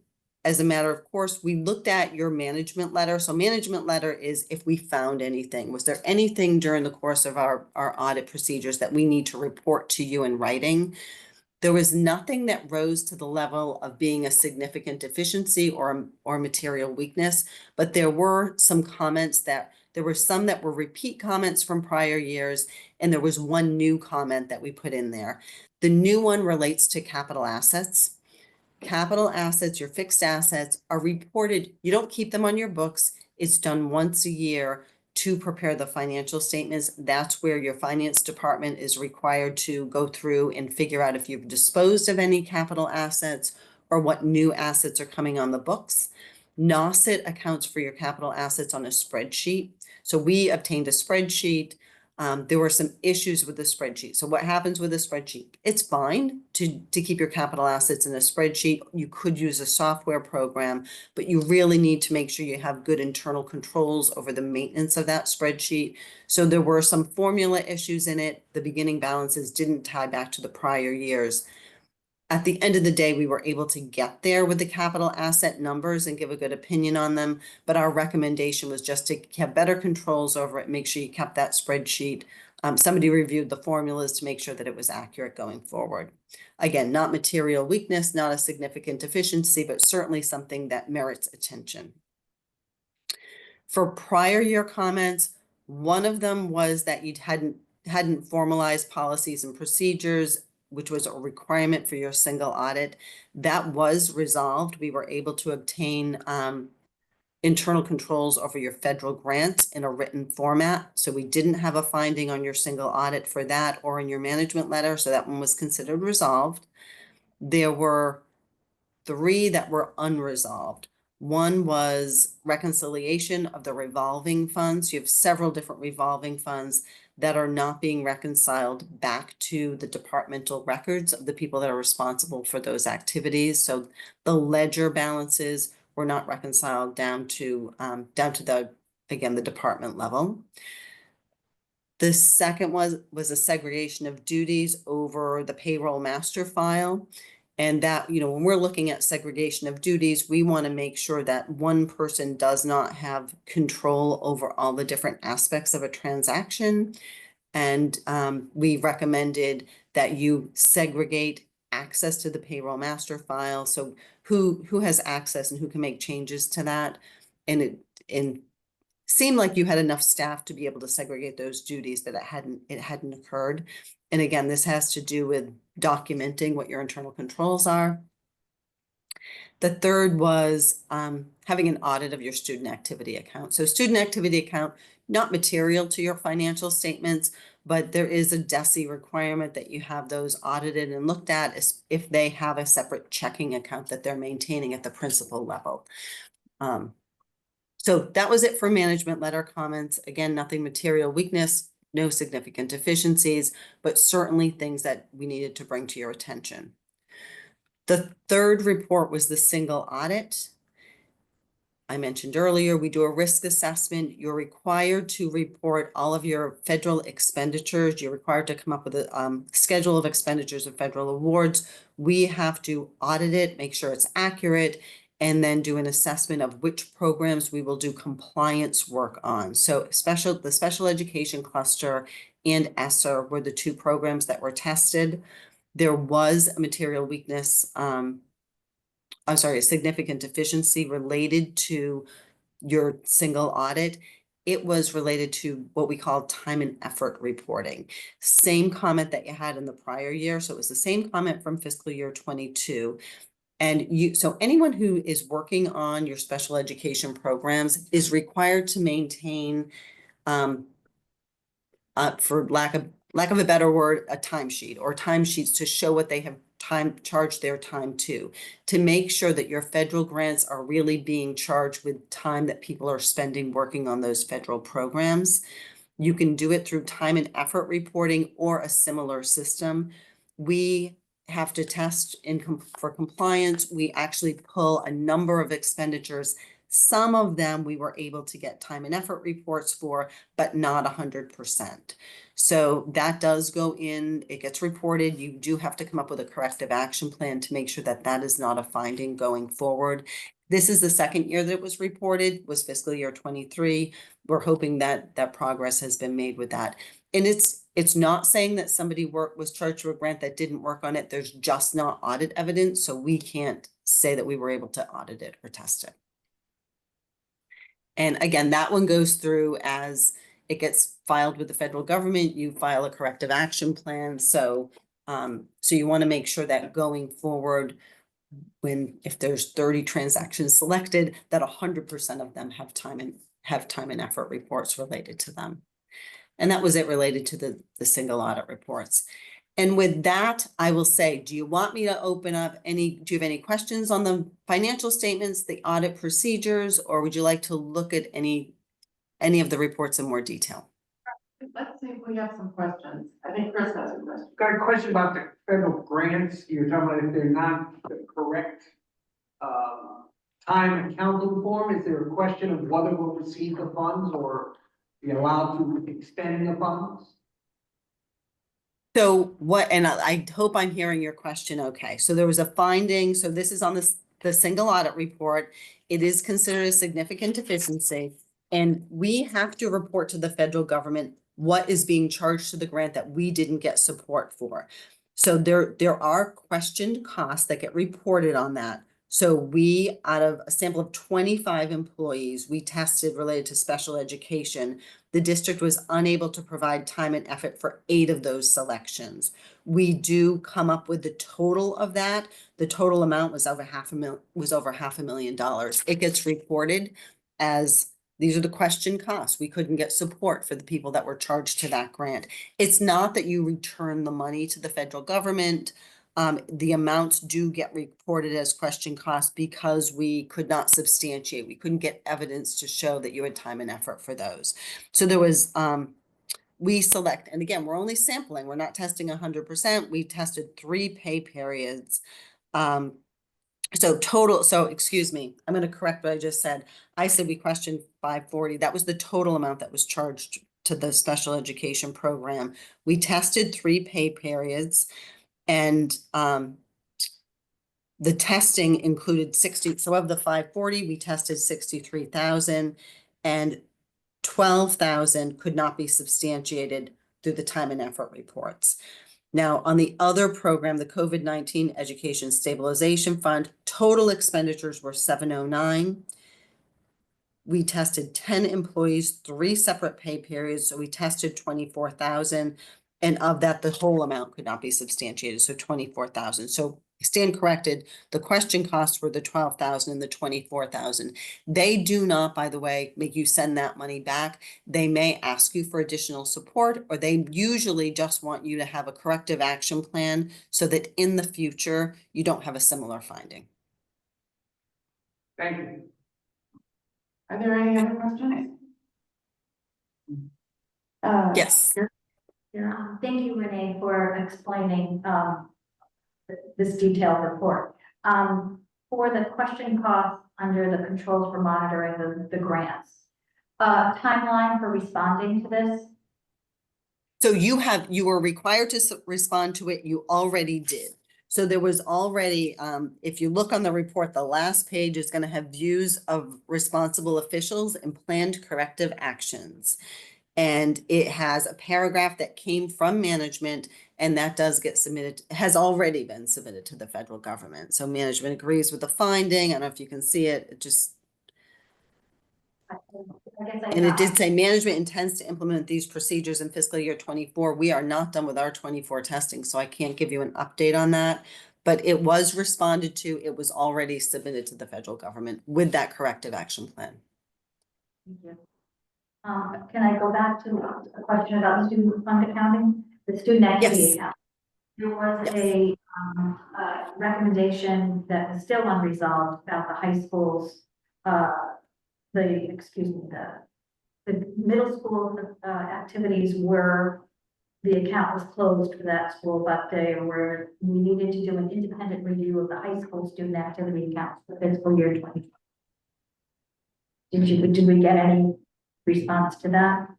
as a matter of course, we looked at your management letter. So management letter is if we found anything. Was there anything during the course of our audit procedures that we need to report to you in writing? There was nothing that rose to the level of being a significant deficiency or material weakness, but there were some comments there were some that were repeat comments from prior years, and there was one new comment that we put in there. The new one relates to capital assets. Capital assets, your fixed assets, are reported. You don't keep them on your books. It's done once a year to prepare the financial statements. That's where your finance department is required to go through and figure out if you've disposed of any capital assets or what new assets are coming on the books. Nrsc accounts for your capital assets on a spreadsheet. So we obtained a spreadsheet. There were some issues with the spreadsheet. So what happens with a spreadsheet? It's fine to keep your capital assets in a spreadsheet. You could use a software program, but you really need to make sure you have good internal controls over the maintenance of that spreadsheet. So there were some formula issues in it. The beginning balances didn't tie back to the prior years. At the end of the day, we were able to get there with the capital asset numbers and give a good opinion on them. But our recommendation was just to have better controls over it, make sure you kept that spreadsheet somebody reviewed the formulas to make sure that it was accurate going forward. Again, not material weakness, not a significant deficiency, but certainly something that merits attention. For prior year comments, one of them was that you hadn't formalized policies and procedures, which was a requirement for your single audit. That was resolved. We were able to obtain internal controls over your federal grants in a written format. So we didn't have a finding on your single audit for that or in your management letter. So that one was considered resolved. There were 3 that were unresolved. One was reconciliation of the revolving funds. You have several different revolving funds that are not being reconciled back to the departmental records of the people that are responsible for those activities. So the ledger balances were not reconciled down to the department level. The second was a segregation of duties over the payroll master file. And that, when we're looking at segregation of duties, we want to make sure that one person does not have control over all the different aspects of a transaction. And we recommended that you segregate access to the payroll master file. So who has access and who can make changes to that. And it seemed like you had enough staff to be able to segregate those duties, but it hadn't occurred. And again, this has to do with documenting what your internal controls are. The third was having an audit of your student activity account. So student activity account, not material to your financial statements, but there is a DESI requirement that you have those audited and looked at if they have a separate checking account that they're maintaining at the principal level. So that was it for management letter comments. Again, nothing material weakness, no significant deficiencies, but certainly things that we needed to bring to your attention. The third report was the single audit. I mentioned earlier, we do a risk assessment. You're required to report all of your federal expenditures. You're required to come up with a schedule of expenditures of federal awards. We have to audit it, make sure it's accurate, and then do an assessment of which programs we will do compliance work on. So the special education cluster and ESSER were the 2 programs that were tested. There was a material weakness, a significant deficiency related to your single audit. It was related to what we call time and effort reporting. Same comment that you had in the prior year. So it was the same comment from fiscal year 22. And so anyone who is working on your special education programs is required to maintain, for lack of a better word, a timesheet or timesheets to show what they have charged their time to make sure that your federal grants are really being charged with time that people are spending working on those federal programs. You can do it through time and effort reporting or a similar system. We have to test for compliance. We actually pull a number of expenditures. Some of them we were able to get time and effort reports for, but not 100%. So that does go in, it gets reported. You do have to come up with a corrective action plan to make sure that that is not a finding going forward. This is the second year that it was reported, was fiscal year 23. We're hoping that that progress has been made with that. And it's not saying that somebody was charged with a grant that didn't work on it. There's just not audit evidence. So we can't say that we were able to audit it or test it. And again, that one goes through as it gets filed with the federal government, you file a corrective action plan. So, so you want to make sure that going forward, if there's 30 transactions selected, that 100% of them have time and effort reports related to them. And that was it related to the single audit reports. And with that, I will say, do you want me to open up do you have any questions on the financial statements, the audit procedures, or would you like to look at any of the reports in more detail? Let's see if we have some questions. I think Chris has a question. Got a question about the federal grants. You're talking about if they're not the correct time accounting form. Is there a question of whether we'll receive the funds or be allowed to expend the funds? So and I hope I'm hearing your question okay. So there was a finding. So this is on the single audit report. It is considered a significant deficiency. And we have to report to the federal government what is being charged to the grant that we didn't get support for. So there are questioned costs that get reported on that. So we, out of a sample of 25 employees, we tested related to special education. The district was unable to provide time and effort for 8 of those selections. We do come up with the total of that. The total amount was over $500,000. It gets reported as these are the question costs. We couldn't get support for the people that were charged to that grant. It's not that you return the money to the federal government. The amounts do get reported as question costs because we could not substantiate. We couldn't get evidence to show that you had time and effort for those. So there was, we select, and again, we're only sampling. We're not testing 100%. We tested 3 pay periods. Excuse me, I'm going to correct what I just said. I said we questioned 540. That was the total amount that was charged to the special education program. We tested 3 pay periods, and the testing included 60. So of the 540, we tested 63,000, and 12,000 could not be substantiated through the time and effort reports. Now, on the other program, the COVID-19 Education Stabilization Fund, total expenditures were 709. We tested 10 employees, 3 separate pay periods. So we tested 24,000. And of that, the whole amount could not be substantiated. So 24,000. So I stand corrected. The question costs were the 12,000 and the 24,000. They do not, by the way, make you send that money back. They may ask you for additional support, or they usually just want you to have a corrective action plan so that in the future, you don't have a similar finding. Thank you. Are there any other questions? Yes. Thank you, Renee, for explaining this detailed report. For the question costs under the controls for monitoring the grants, timeline for responding to this? So you were required to respond to it. You already did. So there was already, if you look on the report, the last page is going to have views of responsible officials and planned corrective actions. And it has a paragraph that came from management, and that does get submitted, has already been submitted to the federal government. So management agrees with the finding. I don't know if you can see it. It just, and it did say management intends to implement these procedures in fiscal year 24. We are not done with our 24 testing, so I can't give you an update on that. But it was responded to. It was already submitted to the federal government with that corrective action plan. Thank you. Can I go back to a question about the student fund accounting, the student activity account? There was a recommendation that was still unresolved about the high schools, the middle school activities were, the account was closed for that school, but we needed to do an independent review of the high school student activity accounts for fiscal year 2020. Did we get any response to that?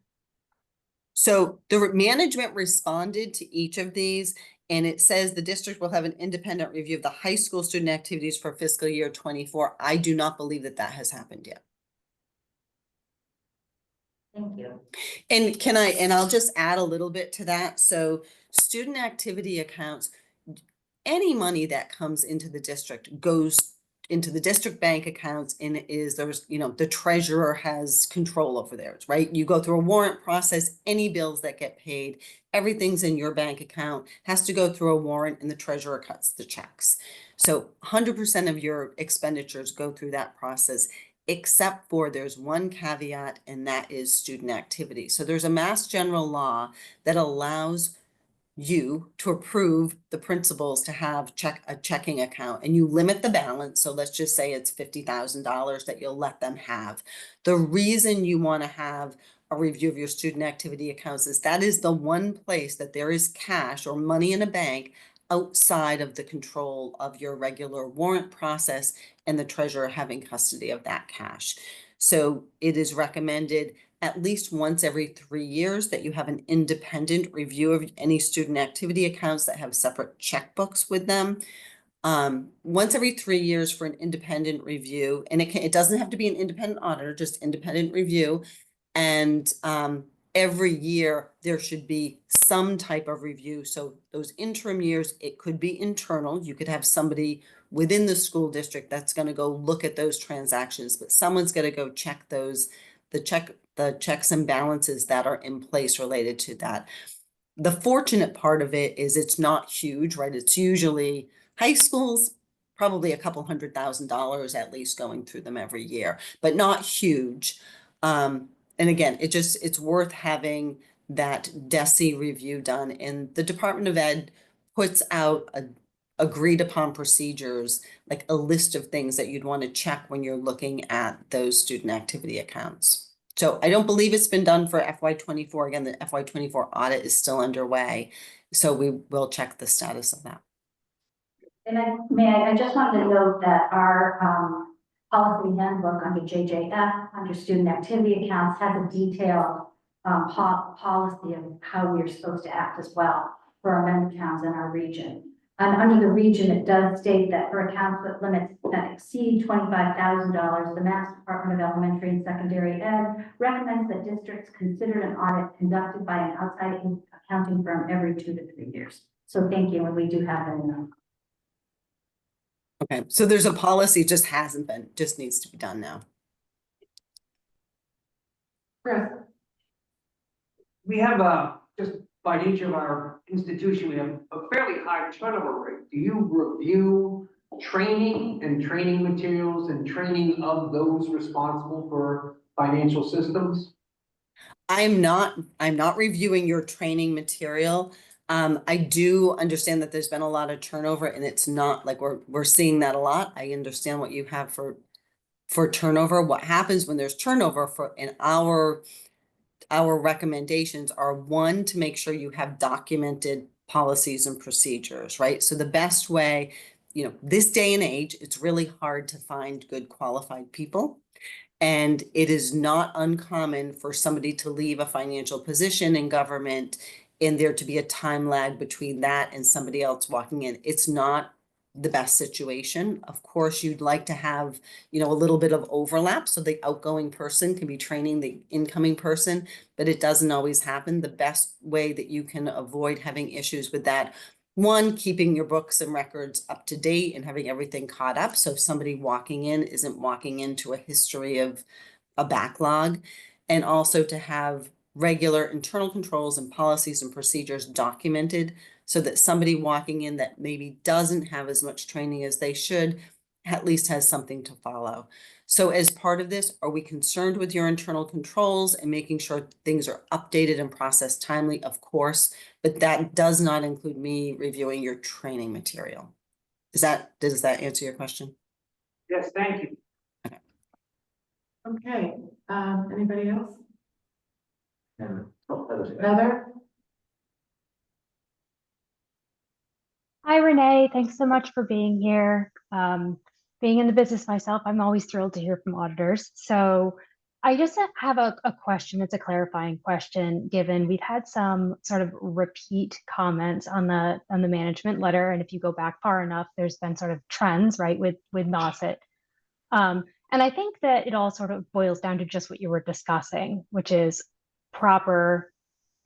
So the management responded to each of these, and it says the district will have an independent review of the high school student activities for fiscal year 24. I do not believe that has happened yet. Thank you. And I'll just add a little bit to that. So student activity accounts, any money that comes into the district goes into the district bank accounts, and the treasurer has control over theirs, right? You go through a warrant process, any bills that get paid, everything's in your bank account, has to go through a warrant, and the treasurer cuts the checks. So 100% of your expenditures go through that process, except for there's one caveat, and that is student activity. So there's a Mass General law that allows you to approve the principals to have a checking account, and you limit the balance. So let's just say it's $50,000 that you'll let them have. The reason you want to have a review of your student activity accounts is that is the one place that there is cash or money in a bank outside of the control of your regular warrant process and the treasurer having custody of that cash. So it is recommended at least once every 3 years that you have an independent review of any student activity accounts that have separate checkbooks with them. Once every 3 years for an independent review, and it doesn't have to be an independent auditor, just independent review. And every year there should be some type of review. So those interim years, it could be internal. You could have somebody within the school district that's going to go look at those transactions, but someone's going to go check those, the checks and balances that are in place related to that. The fortunate part of it is it's not huge, right? It's usually high schools, probably a couple $100,000 at least going through them every year, but not huge. And again, it's worth having that DESE review done, and the Department of Ed puts out agreed upon procedures, like a list of things that you'd want to check when you're looking at those student activity accounts. So I don't believe it's been done for FY24. Again, the FY24 audit is still underway. So we will check the status of that. And I just wanted to note that our policy handbook under JJF, under student activity accounts, has a detailed policy of how we are supposed to act as well for our member towns in our region. And under the region, it does state that for accounts with limits that exceed $25,000, the Mass Department of Elementary and Secondary Ed recommends that districts consider an audit conducted by an outside accounting firm every 2 to 3 years. So thank you, and we do have that in there. Okay, so there's a policy, just hasn't been, just needs to be done now. Chris. We have just by nature of our institution, we have a fairly high turnover rate. Do you review training and training materials and training of those responsible for financial systems? I'm not reviewing your training material. I do understand that there's been a lot of turnover, and it's not like we're seeing that a lot. I understand what you have for turnover. What happens when there's turnover in our recommendations are, one, to make sure you have documented policies and procedures, right? So the best way, this day and age, it's really hard to find good qualified people. And it is not uncommon for somebody to leave a financial position in government and there to be a time lag between that and somebody else walking in. It's not the best situation. Of course, you'd like to have, a little bit of overlap so the outgoing person can be training the incoming person, but it doesn't always happen. The best way that you can avoid having issues with that, one, keeping your books and records up to date and having everything caught up. So if somebody walking in isn't walking into a history of a backlog, and also to have regular internal controls and policies and procedures documented so that somebody walking in that maybe doesn't have as much training as they should at least has something to follow. So as part of this, are we concerned with your internal controls and making sure things are updated and processed timely? Of course, but that does not include me reviewing your training material. Does that answer your question? Yes, thank you. Okay, anybody else? Heather. Heather? Hi, Renee. Thanks so much for being here. Being in the business myself, I'm always thrilled to hear from auditors. So I just have a question. It's a clarifying question, given we've had some sort of repeat comments on the management letter. And if you go back far enough, there's been sort of trends, right, with NOSIT. And I think that it all sort of boils down to just what you were discussing, which is proper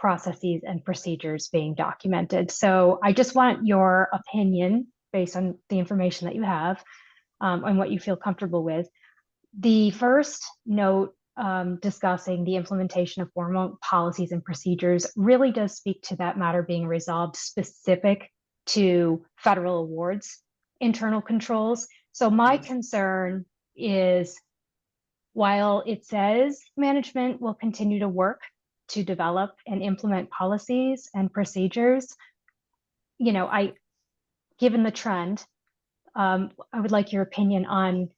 processes and procedures being documented. So I just want your opinion based on the information that you have and what you feel comfortable with. The first note discussing the implementation of formal policies and procedures really does speak to that matter being resolved specific to federal awards, internal controls. So my concern is, while it says management will continue to work to develop and implement policies and procedures, given the trend, I would like your opinion on,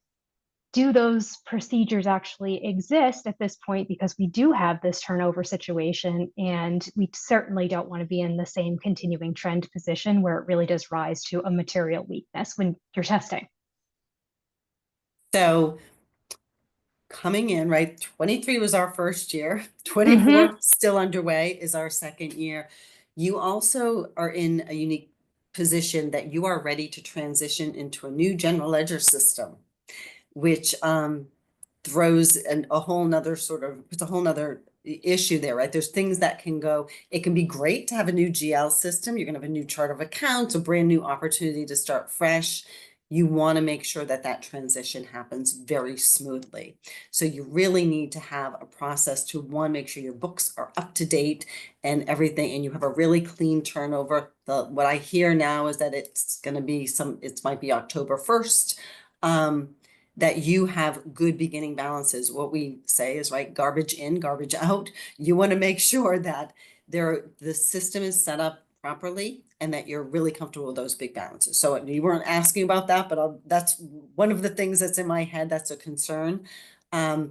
do those procedures actually exist at this point? Because we do have this turnover situation, and we certainly don't want to be in the same continuing trend position where it really does rise to a material weakness when you're testing. So coming in, right, 23 was our first year, 24 still underway is our second year. You also are in a unique position that you are ready to transition into a new general ledger system, which throws a whole nother sort of, it's a whole nother, issue there, right? There's things that can go, it can be great to have a new GL system. You're gonna have a new chart of accounts, a brand new opportunity to start fresh. You wanna make sure that that transition happens very smoothly. So you really need to have a process to, one, make sure your books are up to date and everything, and you have a really clean turnover. What I hear now is that it's gonna be it might be October 1st. That you have good beginning balances. What we say is, right, garbage in, garbage out. You want to make sure that the system is set up properly and that you're really comfortable with those big balances. So you weren't asking about that, but that's one of the things that's in my head that's a concern. I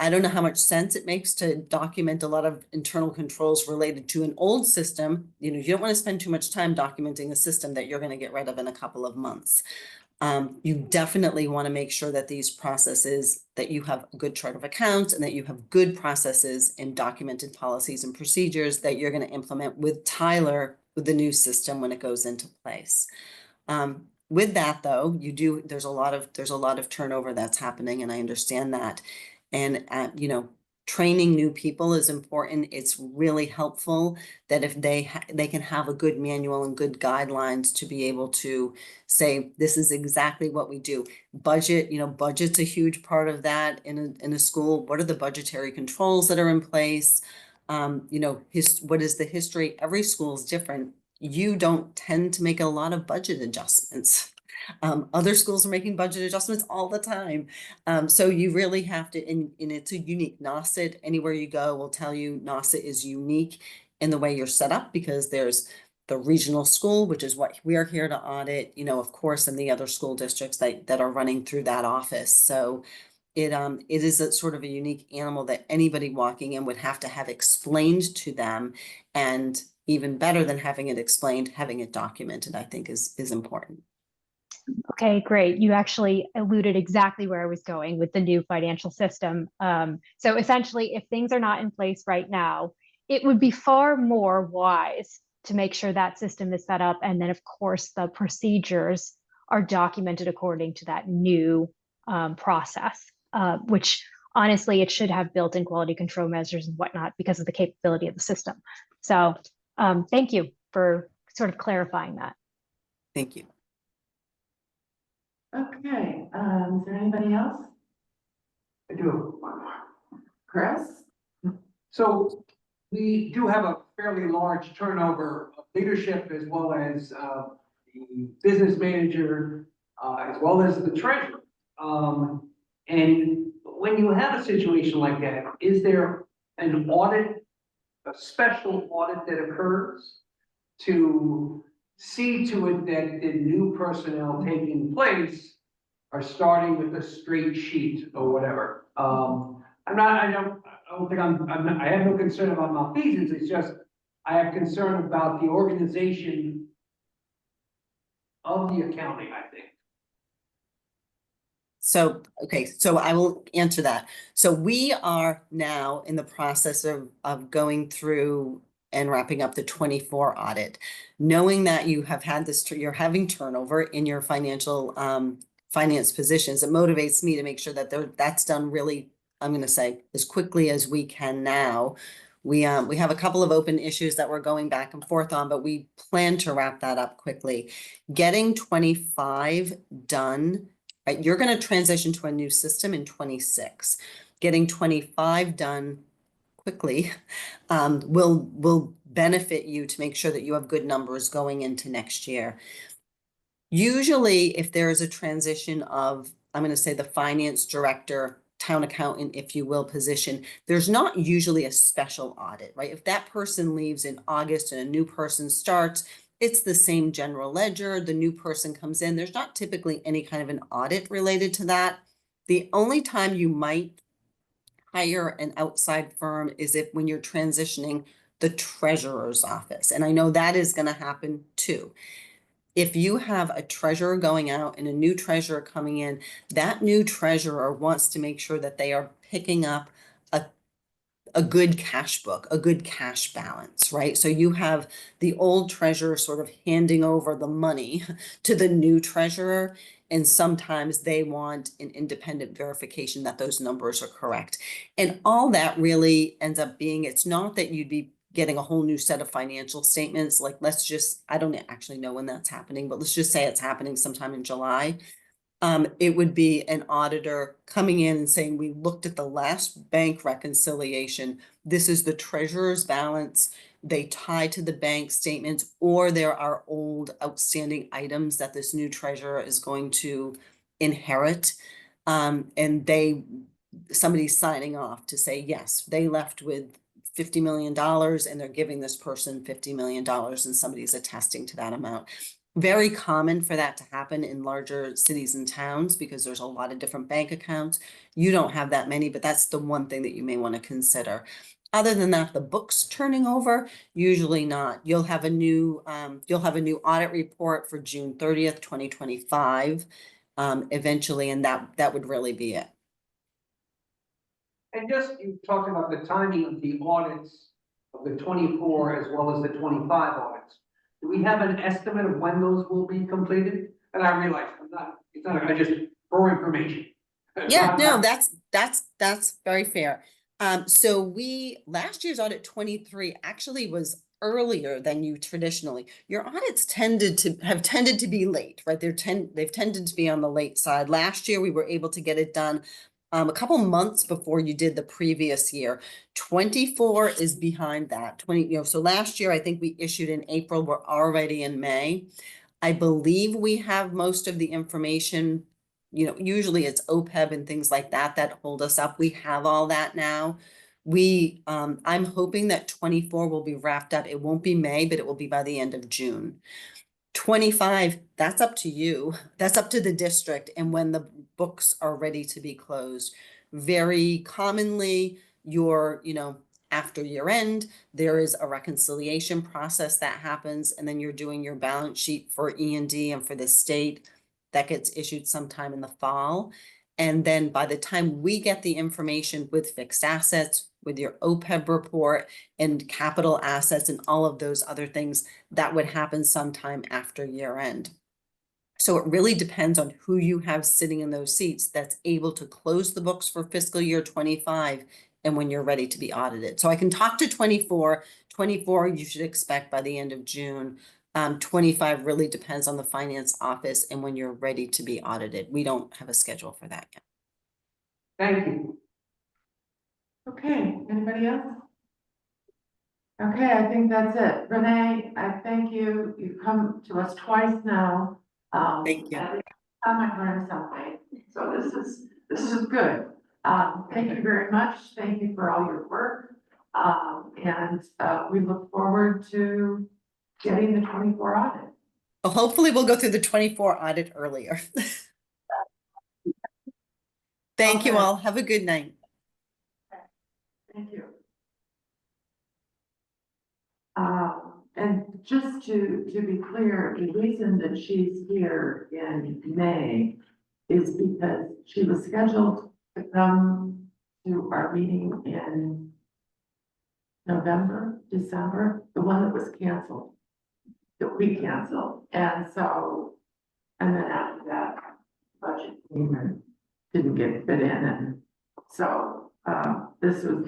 don't know how much sense it makes to document a lot of internal controls related to an old system. You know, you don't want to spend too much time documenting a system that you're going to get rid of in a couple of months. You definitely want to make sure that these processes, that you have a good chart of accounts and that you have good processes and documented policies and procedures that you're going to implement with Tyler, with the new system when it goes into place. With that though, there's a lot of turnover that's happening, and I understand that. And, you know, training new people is important. It's really helpful that if they can have a good manual and good guidelines to be able to say, this is exactly what we do. Budget, you know, budget's a huge part of that in a school. What are the budgetary controls that are in place? You know, what is the history? Every school is different. You don't tend to make a lot of budget adjustments. Other schools are making budget adjustments all the time. So you really have to, and it's a unique Nrsc. Anywhere you go will tell you Nrsc is unique in the way you're set up, because there's the regional school, which is what we are here to audit, you know, of course, and the other school districts that are running through that office. So it is a sort of a unique animal that anybody walking in would have to have explained to them, and even better than having it explained, having it documented, I think is important. Okay, great. You actually alluded exactly where I was going with the new financial system. So essentially, if things are not in place right now, it would be far more wise to make sure that system is set up. And then, of course, the procedures are documented according to that new process, which honestly, it should have built-in quality control measures and whatnot because of the capability of the system. So thank you for sort of clarifying that. Thank you. Okay, is there anybody else? I do. Chris? So we do have a fairly large turnover of leadership, as well as the business manager, as well as the treasurer. And when you have a situation like that, is there an audit, a special audit that occurs to see to it that the new personnel taking place are starting with a straight sheet or whatever? I have no concern about malfeasance. It's just, I have concern about the organization of the accounting, I think. So, okay, so I will answer that. So we are now in the process of going through and wrapping up the 24 audit, knowing that you have had this, you're having turnover in your finance positions. It motivates me to make sure that that's done really, I'm going to say, as quickly as we can now. We have a couple of open issues that we're going back and forth on, but we plan to wrap that up quickly. Getting 25 done, right? You're going to transition to a new system in 26. Getting 25 done quickly will benefit you to make sure that you have good numbers going into next year. Usually, if there is a transition of, I'm going to say, the finance director, town accountant, if you will, position, there's not usually a special audit, right? If that person leaves in August and a new person starts, it's the same general ledger, the new person comes in. There's not typically any kind of an audit related to that. The only time you might hire an outside firm is if when you're transitioning the treasurer's office. And I know that is going to happen too. If you have a treasurer going out and a new treasurer coming in, that new treasurer wants to make sure that they are picking up a good cash book, a good cash balance, right? So you have the old treasurer sort of handing over the money to the new treasurer. And sometimes they want an independent verification that those numbers are correct. And all that really ends up being, it's not that you'd be getting a whole new set of financial statements. Like, let's just, I don't actually know when that's happening, but let's just say it's happening sometime in July. It would be an auditor coming in and saying, we looked at the last bank reconciliation. This is the treasurer's balance. They tie to the bank statements, or there are old outstanding items that this new treasurer is going to inherit. And somebody's signing off to say, yes, they left with $50 million and they're giving this person $50 million, and somebody's attesting to that amount. Very common for that to happen in larger cities and towns because there's a lot of different bank accounts. You don't have that many, but that's the one thing that you may want to consider. Other than that, the books turning over, usually not. You'll have a new audit report for June 30th, 2025, eventually, and that would really be it. And just, you talked about the timing of the audits of the 24 as well as the 25 audits. Do we have an estimate of when those will be completed? And I realize it's not, I just, for information. Yeah, no, that's very fair. So last year's audit 23 actually was earlier than you traditionally. Your audits have tended to be late, right? They've tended to be on the late side. Last year, we were able to get it done a couple months before you did the previous year. 24 is behind that. So last year, I think we issued in April, we're already in May. I believe we have most of the information. Usually it's OPEB and things like that hold us up. We have all that now. I'm hoping that 24 will be wrapped up. It won't be May, but it will be by the end of June. 25, that's up to you. That's up to the district and when the books are ready to be closed. Very commonly, after year end, there is a reconciliation process that happens, and then you're doing your balance sheet for E&D and for the state. That gets issued sometime in the fall. And then by the time we get the information with fixed assets, with your OPEB report and capital assets and all of those other things, that would happen sometime after year end. So it really depends on who you have sitting in those seats that's able to close the books for fiscal year 25 and when you're ready to be audited. So I can talk to 24. 24, you should expect by the end of June. 25 really depends on the finance office and when you're ready to be audited. We don't have a schedule for that yet. Thank you. Okay, anybody else? Okay, I think that's it. Renee, I thank you. You've come to us twice now. Thank you. Every time I learn something. So this is good. Thank you very much. Thank you for all your work. And we look forward to getting the 24 audit. Well, hopefully we'll go through the 24 audit earlier. Thank you all. Have a good night. Thank you. And just to be clear, the reason that she's here in May is because she was scheduled to come to our meeting in November, December, the one that was canceled, that we canceled. And then after that, budget payment didn't get fit in. And so this was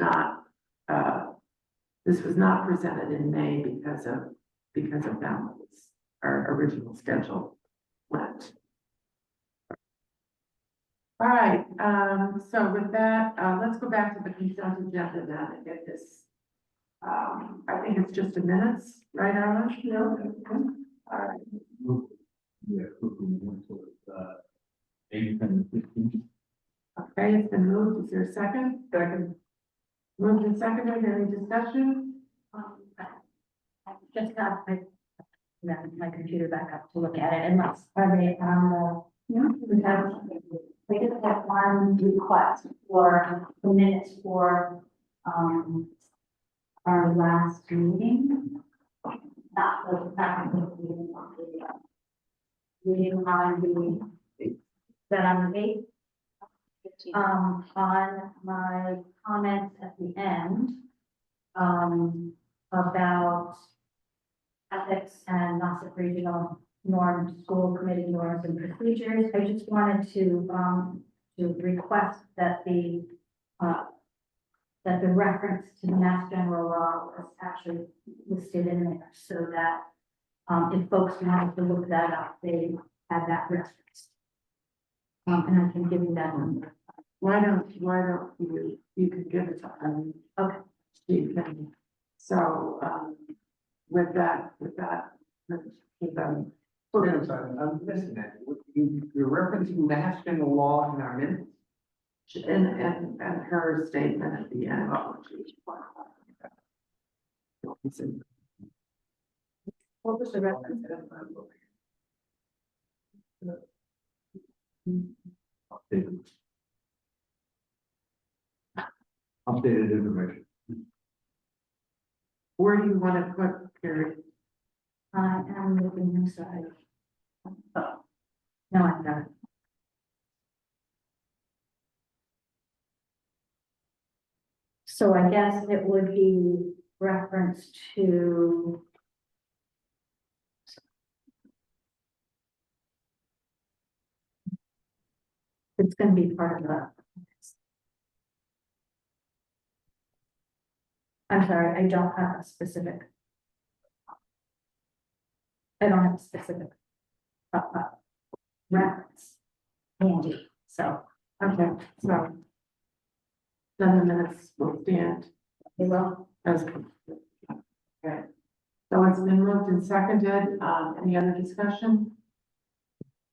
not presented in May because of that. Our original schedule went. All right, so with that, let's go back to the consent agenda then and get this. I think it's just a minutes, right, Arlen? No. All right. Yeah. Okay, it's been moved. Is there a second? Second. Moved and seconded. Any discussion? I just got my computer back up to look at it, and are they on the, we just have one request for the minutes for, our last meeting. Not the meeting on the 8th. On my comments at the end, about ethics and Nauset Regional norms, school committee norms and procedures. I just wanted to request that that the reference to the Mass General Law was actually listed in there so that if folks wanted to look that up, they had that reference. And I can give you that number. Why don't you could give it to them? Okay. She can, so, with that, let's keep them. Wait a second, I'm missing that. You're referencing Mass General Law in our minutes? And her statement at the end. What was the reference? Updated information. Where do you want to put period? I am looking inside. Oh, no, I got it. So I guess it would be reference to. It's gonna be part of the. I'm sorry, I don't have a specific. I don't have a specific. Reference. Handy, so, Okay, so. Then the minutes will stand. they will. As. Okay. So it's been moved and seconded. Any other discussion?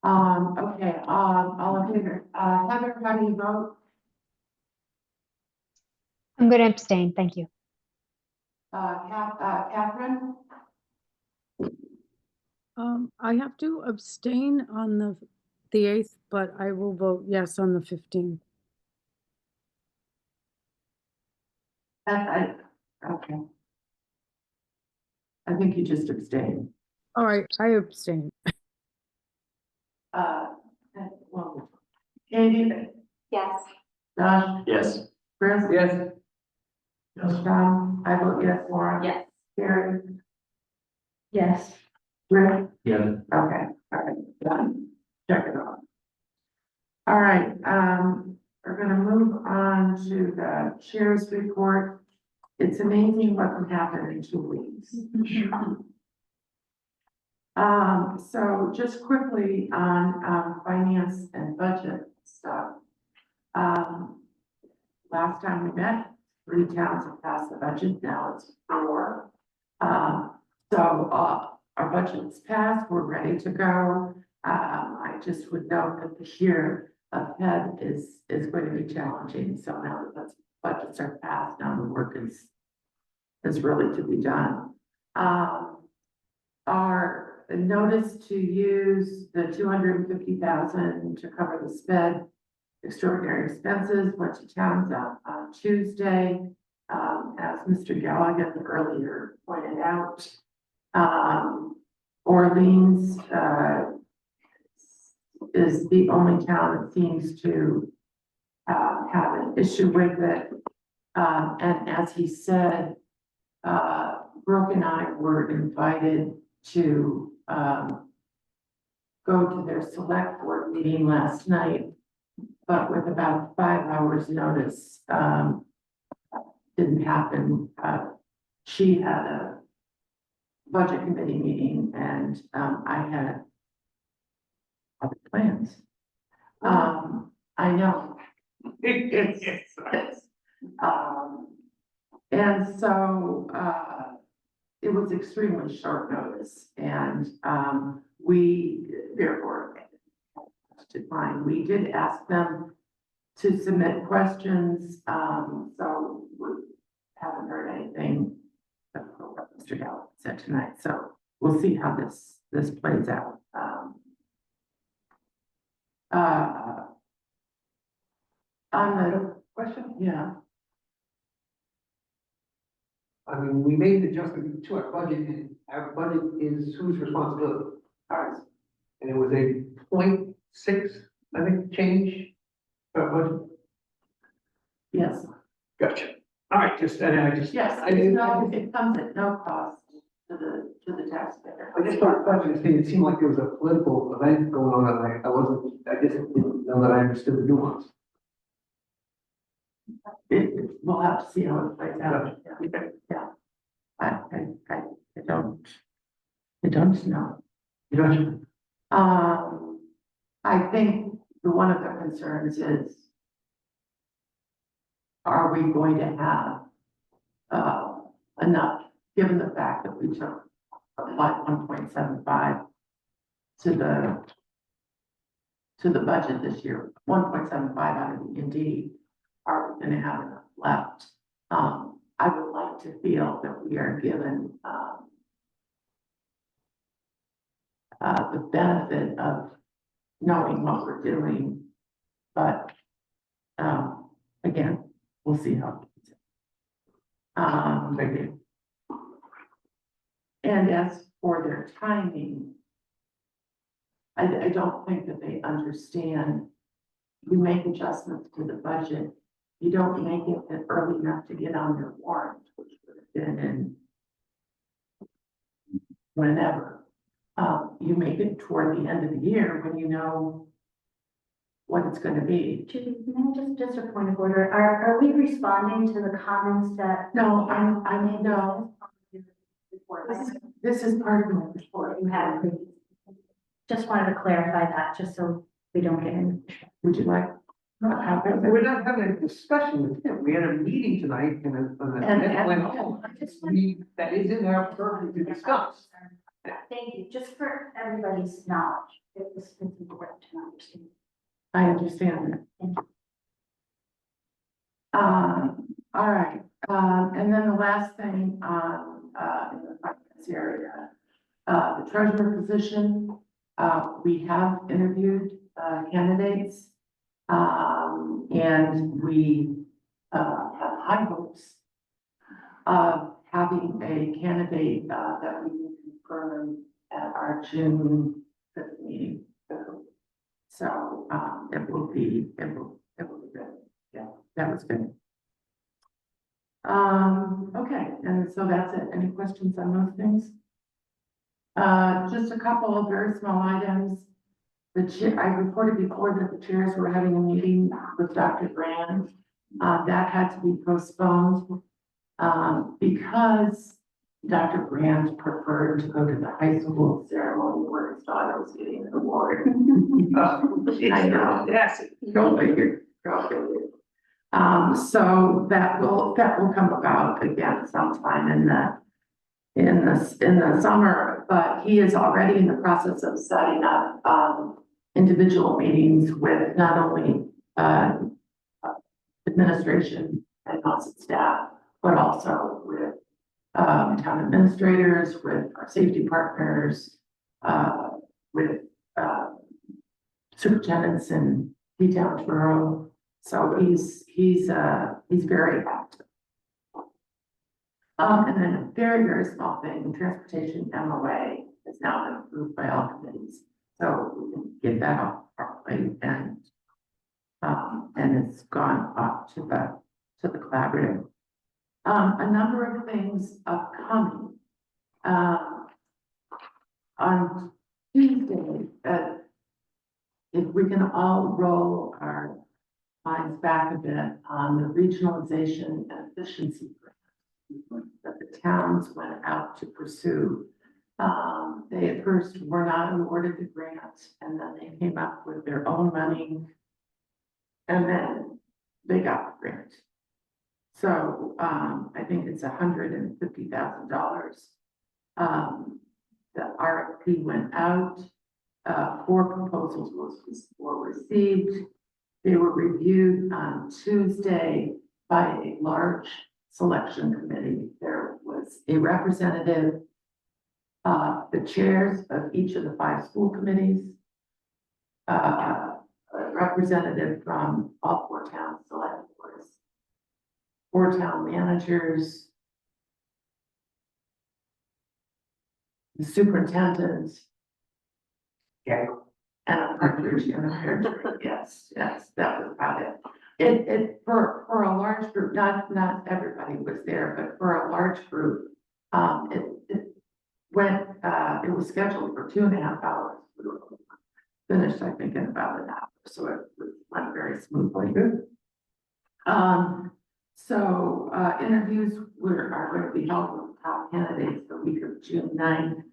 Okay, all in favor. Heather, how do you vote? I'm going to abstain. Thank you. Catherine? I have to abstain on the 8th, but I will vote yes on the 15th. Okay. I think you just abstained. All right, I abstain. Well, Katie? Yes. Josh? Yes. Chris? Yes. Yes, John? I vote yes, Laura? Yes. Carrie? Yes. Rick? Yeah. Okay, all right, done. Check it off. All right, we're gonna move on to the chair's report. It's amazing what can happen in 2 weeks. So just quickly on, finance and budget stuff. Last time we met, 3 towns have passed the budget, now it's 4. Our budget's passed, we're ready to go. I just would note that the year ahead is going to be challenging, so now that the budgets are passed, now the work is really to be done. Our notice to use the 250,000 to cover the sped extraordinary expenses went to towns on Tuesday. As Mr. Gallagher earlier pointed out, Orleans is the only town that seems to have an issue with it. And as he said, Brooke and I were invited to go to their select board meeting last night, but with about 5 hours notice, didn't happen. She had a budget committee meeting and I had other plans. I know. And so it was extremely short notice and we therefore declined. We did ask them to submit questions, so we haven't heard anything of what Mr. Gallup said tonight. So we'll see how this plays out. On the Question? yeah. I mean, we made the adjustment to our budget, and our budget is whose responsibility? Ours. And it was a 0.6, I think, change. Budget. Yes. Gotcha. All right, just, and I just. Yes, I didn't. no, it comes at no cost to the taxpayer. I just started questioning, it seemed like there was a political event going on, and I just didn't know that I understood the nuance. We'll have to see how it plays out. Yeah. I don't know. You know, I think one of the concerns is, are we going to have enough, given the fact that we took applied 1.75 to the budget this year, 1.75 out of the Indeed, are we going to have enough left? I would like to feel that we are given the benefit of knowing what we're doing, but again, we'll see how it goes. thank you. And as for their timing, I don't think that they understand. You make adjustments to the budget. You don't make it early enough to get on your warrant, which would have been in whenever. You make it toward the end of the year when you know what it's going to be. Judy, just a point of order. Are we responding to the comments that? No, I mean, no. This is part of the report. You have, just wanted to clarify that, just so we don't get in. Would you like? We're not having a discussion with him. We had a meeting tonight and that went on. That is in our purview to discuss. Thank you, just for everybody's knowledge, it's important to understand. I understand that. Thank you. All right, and then the last thing in the finance area, the treasurer position, we have interviewed candidates, and we have high hopes of having a candidate that we can confirm at our June 5th meeting. So it will be good. Yeah, that was good. Okay, and so that's it. Any questions on those things? Just a couple of very small items. The chair, I reported before that the chairs were having a meeting with Dr. Brand. That had to be postponed because Dr. Brand preferred to go to the high school ceremony where his daughter was getting an award. I know. Yes. Go figure. Go figure. So that will come about again sometime in the summer, but he is already in the process of setting up individual meetings with not only administration and also staff, but also with town administrators, with our safety partners, with superintendents in P-Town Borough. So he's very active. And then a very, very small thing, transportation MOA is now been approved by all committees. So we can get that off our plate and it's gone up to the collaborative. A number of things upcoming. On Tuesday, if we can all roll our minds back a bit on the regionalization and efficiency grant that the towns went out to pursue. They at first were not awarded the grant, and then they came up with their own money, and then they got the grant. So I think it's $150,000. The RFP went out. 4 proposals were received. They were reviewed on Tuesday by a large selection committee. There was a representative, the chairs of each of the 5 school committees, a representative from all 4 towns select boards, 4 town managers, the superintendent, yeah, and a partridge and a pear tree. Yes, that was about it. It for a large group, not everybody was there, but for a large group, went, it was scheduled for 2.5 hours. We were finished, I think, in about an hour, so it went very smoothly. So, interviews are going to be held with top candidates the week of June 9th.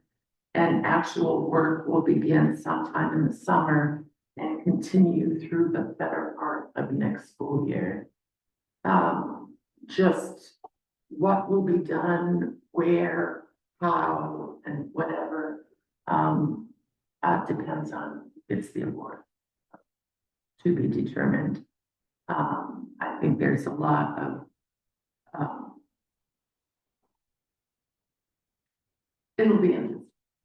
And actual work will begin sometime in the summer and continue through the better part of next school year. Just what will be done, where, how, and whatever, depends on, it's the award to be determined. I think there's a lot of, it'll be interesting.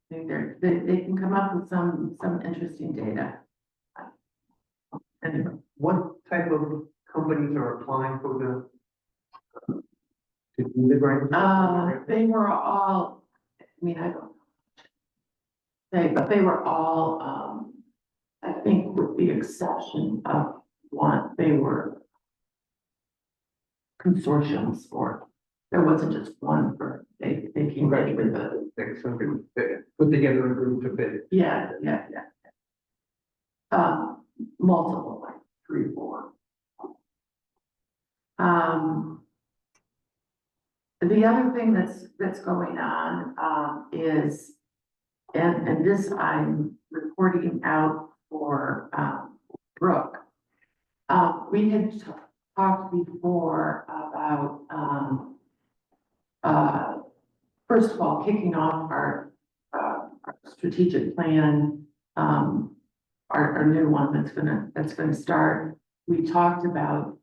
I think they can come up with some interesting data. Anyway. What type of companies are applying for the to do the grant? They were all, I mean, I don't know, but they were all, I think with the exception of one, they were consortiums, or there wasn't just one firm. They came ready with a. Put together a group to bid. Yeah. Multiple, like 3, 4. The other thing that's going on, is, and this I'm reporting out for, Brooke. We had talked before about, first of all, kicking off our strategic plan, our new one that's gonna start. We talked about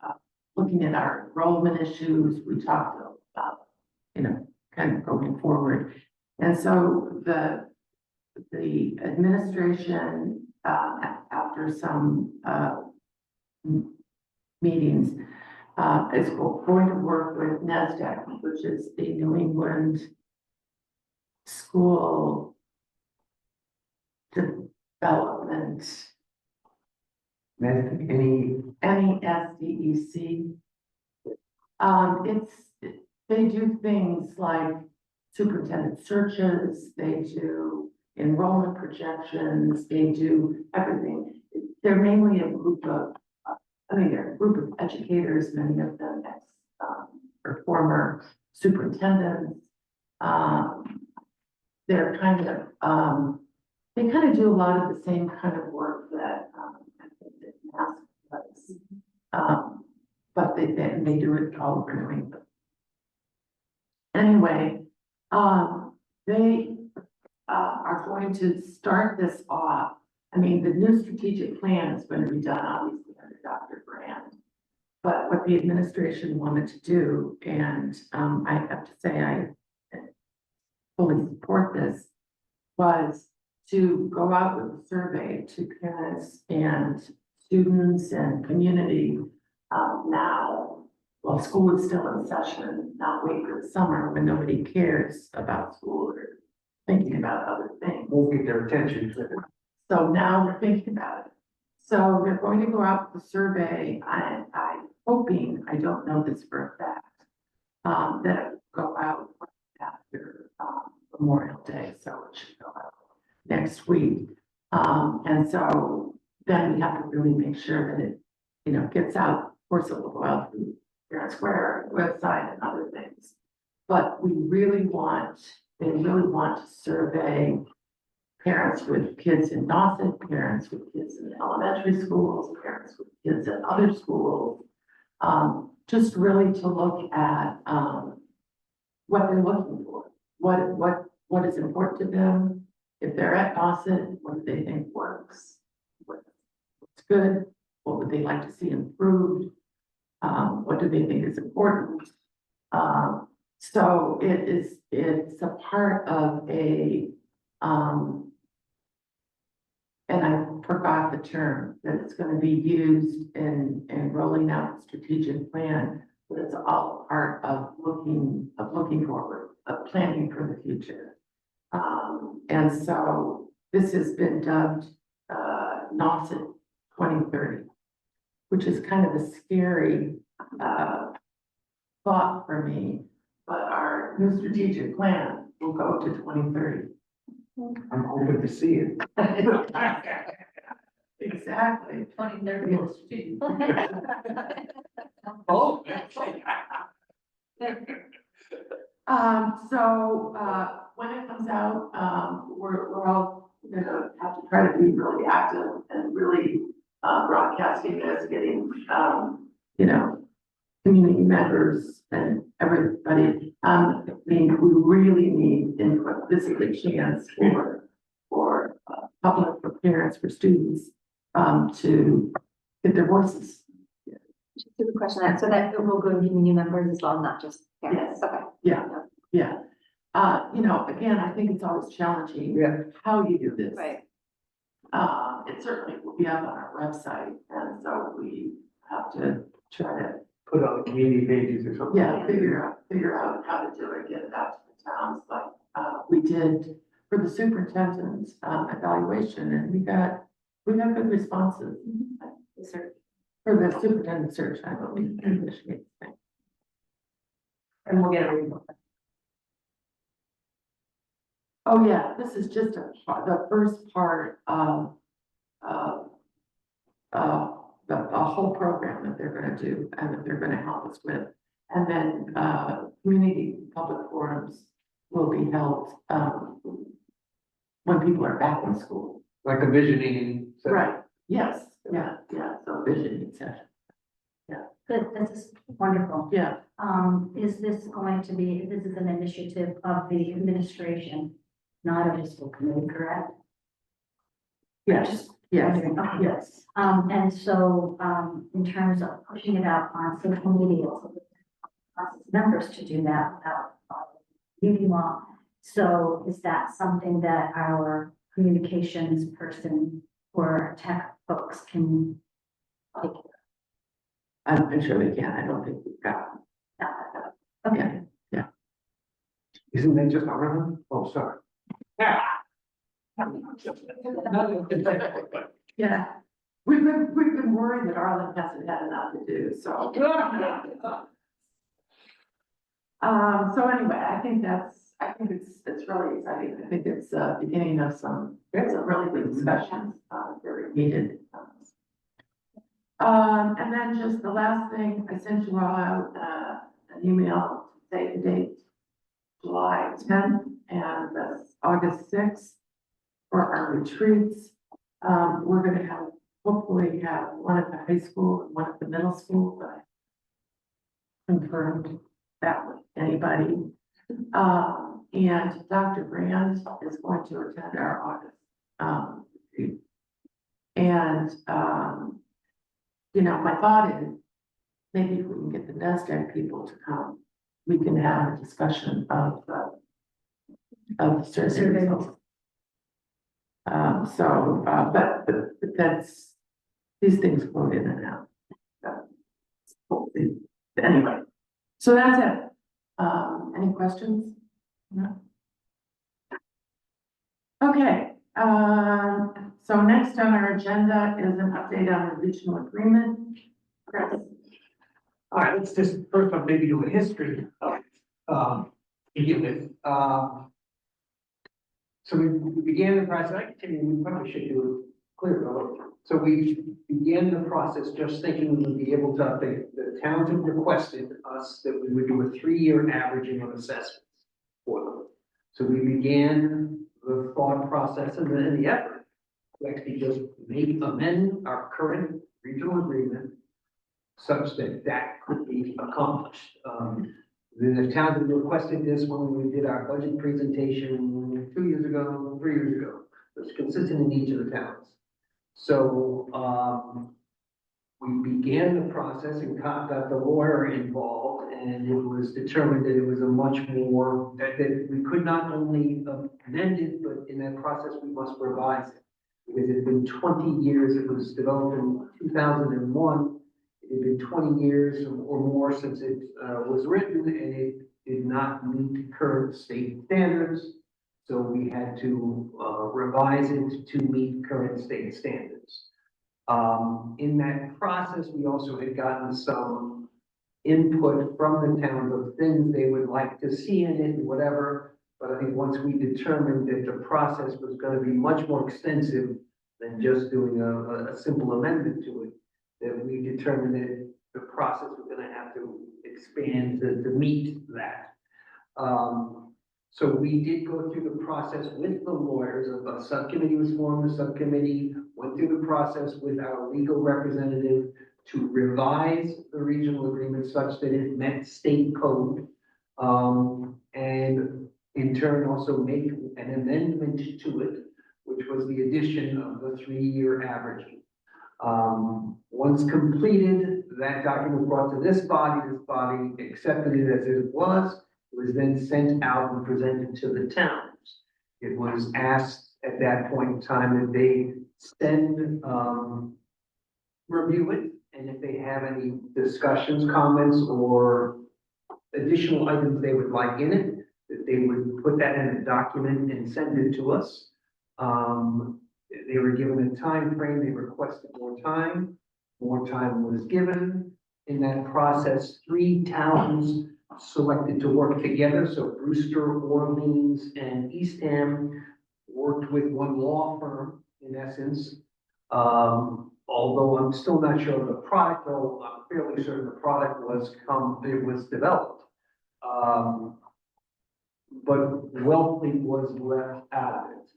looking at our enrollment issues. We talked about, kind of going forward. And so the administration, after some meetings, is going to work with NSC, which is the New England School Development. NESDEC. They do things like superintendent searches, they do enrollment projections, they do everything. They're mainly a group of, they're a group of educators, many of them ex, or former superintendents. They're kind of, they kind of do a lot of the same kind of work that, I think that NSC does. But they do it all over New England. Anyway, they are going to start this off. I mean, the new strategic plan is going to be done obviously under Dr. Brand. But what the administration wanted to do, and I have to say I fully support this, was to go out with a survey to parents and students and community now, while school is still in session, not wait for the summer when nobody cares about school or thinking about other things. Won't get their attention. So now we're thinking about it. So they're going to go out with a survey. I'm hoping, I don't know this for a fact, that it will go out after Memorial Day, so it should go out next week. And so then we have to really make sure that it, gets out. Of course, it will go out through Parent Square website and other things. But they really want to survey parents with kids in Nauset, parents with kids in elementary schools, parents with kids in other schools, just really to look at what they're looking for, what is important to them. If they're at Nauset, what do they think works? What's good? What would they like to see improved? What do they think is important? So it's a part of a, and I forgot the term that it's going to be used in rolling out the strategic plan, but it's all part of looking forward, of planning for the future. And so this has been dubbed Nauset 2030, which is kind of a scary thought for me, but our new strategic plan we'll go to 2030. I'm hoping to see it. Exactly. 2030. Oh. When it comes out, we're all gonna have to try to be really active and really, broadcasting this, getting, you know, community members and everybody. I mean, we really need input. This is a chance for public, for parents, for students, to get their voices. Just a quick question, so that it will go to community members as well, not just parents, okay. Yeah, yeah. You know, again, I think it's always challenging. How you do this. Right. It certainly will be up on our website, and so we have to try to, Put on the community pages or something. yeah, figure out how to do it, get it out to the towns, like, we did for the superintendent's, evaluation, and we got good responses. For the superintendent search, I believe, in Michigan. And we'll get a report. Oh, yeah, this is just the first part of, a whole program that they're gonna do and that they're gonna help us with. And then, community public forums will be held, when people are back in school. Like a visioning. Right, yes, yeah, so visioning session. Good, this is wonderful. Yeah. Is this going to be, this is an initiative of the administration, not of the school committee, correct? Yes, yes, Okay. yes. And so, in terms of pushing it out on social media, so members to do that without meeting law. So is that something that our communications person or tech folks can take? I'm sure we can. I don't think we've got. Okay. Yeah. Isn't that just our one? Oh, sorry. Yeah, we've been worried that Arlen hasn't had enough to do, so. So anyway, I think it's really exciting. I think it's beginning of some really good discussions, very needed. And then just the last thing, I sent you all out, an email to say the date, July 10th and that's August 6th for our retreats. We're gonna hopefully have one at the high school and one at the middle school, but I confirmed that with anybody. And Dr. Brand is going to attend our August, retreat. And, you know, my thought is maybe if we can get the NSC people to come, we can have a discussion of the survey results. But that's, these things float in and out. Anyway, so that's it. Any questions? No? Okay, so next on our agenda is an update on the regional agreement. Chris? All right, let's just first off maybe do a history of, begin with. So we began the process, I can tell you, we probably should do it clear. So we began the process just thinking we would be able to update. The towns have requested us that we would do a 3-year averaging of assessments for them. So we began the thought process and then the effort to actually just amend our current regional agreement such that that could be accomplished. The towns that requested this when we did our budget presentation 2 years ago, 3 years ago. It was consistent in each of the towns. So we began the process and got the lawyer involved, and it was determined that it was a much more, that we could not only amend it, but in that process, we must revise it. Because it had been 20 years, it was developed in 2001. It had been 20 years or more since it was written, and it did not meet current state standards. So we had to revise it to meet current state standards. In that process, we also had gotten some input from the towns of things they would like to see in it and whatever. But I think once we determined that the process was gonna be much more extensive than just doing a simple amendment to it, that we determined that the process was gonna have to expand to meet that. So we did go through the process with the lawyers. A subcommittee was formed. The subcommittee went through the process with our legal representative to revise the regional agreement such that it met state code. And in turn also make an amendment to it, which was the addition of the 3-year averaging. Once completed, that document was brought to this body accepted it as it was then sent out and presented to the towns. It was asked at that point in time that they send, review it, and if they have any discussions, comments, or additional items they would like in it, that they would put that in a document and send it to us. They were given a time frame. They requested more time. More time was given. In that process, 3 towns selected to work together. So Brewster, Orleans, and Eastham worked with one law firm, in essence. Although I'm still not sure of the product, though I'm fairly certain the product was developed. But Wellfleet was left out of it.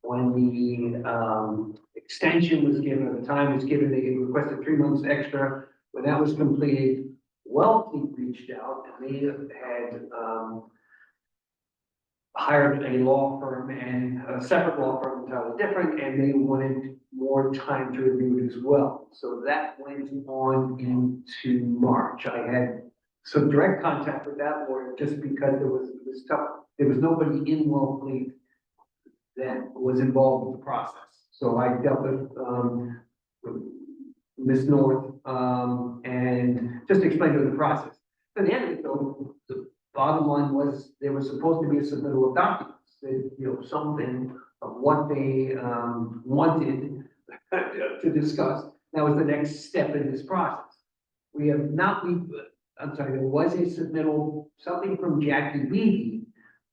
When the extension was given, or the time was given, they requested 3 months extra. When that was completed, Wellfleet reached out and they had hired a law firm, and a separate law firm entirely different, and they wanted more time to review it as well. So that went on into March. I had some direct contact with that lawyer just because it was tough. There was nobody in Wellfleet that was involved with the process. So I dealt with Ms. North, and just explained to her the process. At the end of it, though, the bottom line was there was supposed to be a submittal of documents, that, something of what they wanted to discuss. That was the next step in this process. I'm sorry, there was a submittal, something from Jackie Beebe,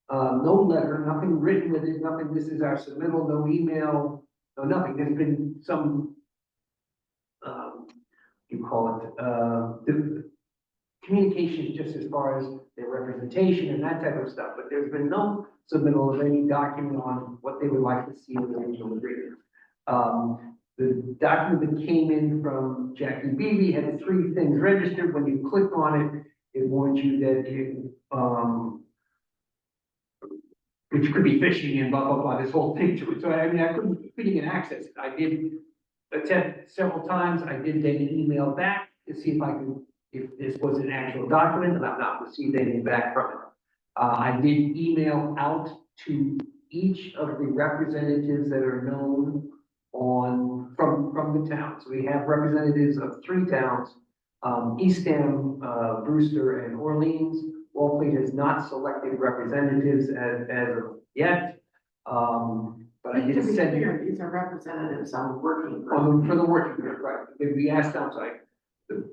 no letter, nothing written with it, nothing, this is our submittal, no email, no nothing. There's been some the communications just as far as their representation and that type of stuff, but there's been no submittal of any document on what they would like to see in the regional agreement. The document that came in from Jackie Beebe had 3 things registered. When you click on it, it warns you that it could be phishing and blah, blah, blah, this whole thing to it. So I couldn't even access it. I did attempt several times. I did then email back to see if this was an actual document, and I've not received anything back from it. I did email out to each of the representatives that are known from the towns. We have representatives of 3 towns, Eastham, Brewster, and Orleans. Wellfleet has not selected representatives as of yet. But I did send you. These are representatives on the working group. For the working group, right. We asked outside.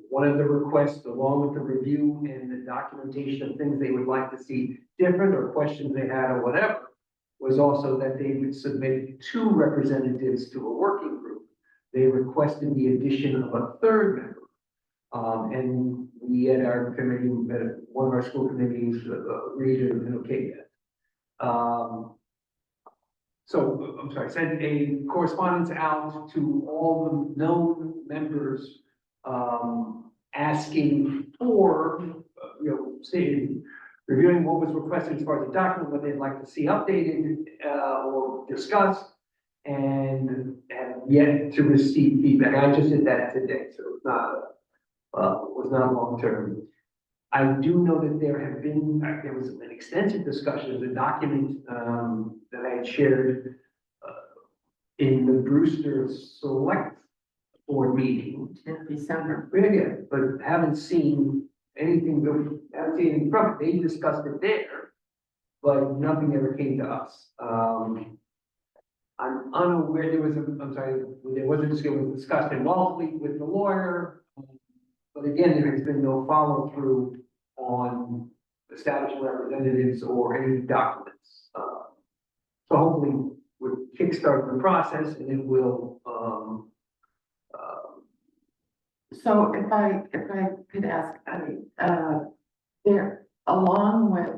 One of the requests, along with the review and the documentation of things they would like to see different, or questions they had, or whatever, was also that they would submit 2 representatives to a working group. They requested the addition of a 3rd member. And we at our committee, at one of our school committees, agreed to okay that. So, I'm sorry, sent a correspondence out to all the known members, asking for, reviewing what was requested as far as the document, what they'd like to see updated, or discussed, and have yet to receive feedback. I just did that today, so it's was not long term. I do know that there was an extensive discussion of the document that I had shared in the Brewster Select Board meeting in December. Yeah, but haven't seen anything from it. They discussed it there, but nothing ever came to us. I'm unaware there was a discussion in Wellfleet with the lawyer. But again, there has been no follow through on establishing representatives or any documents. So hopefully would kickstart the process and it will, So if I could ask, there, along with,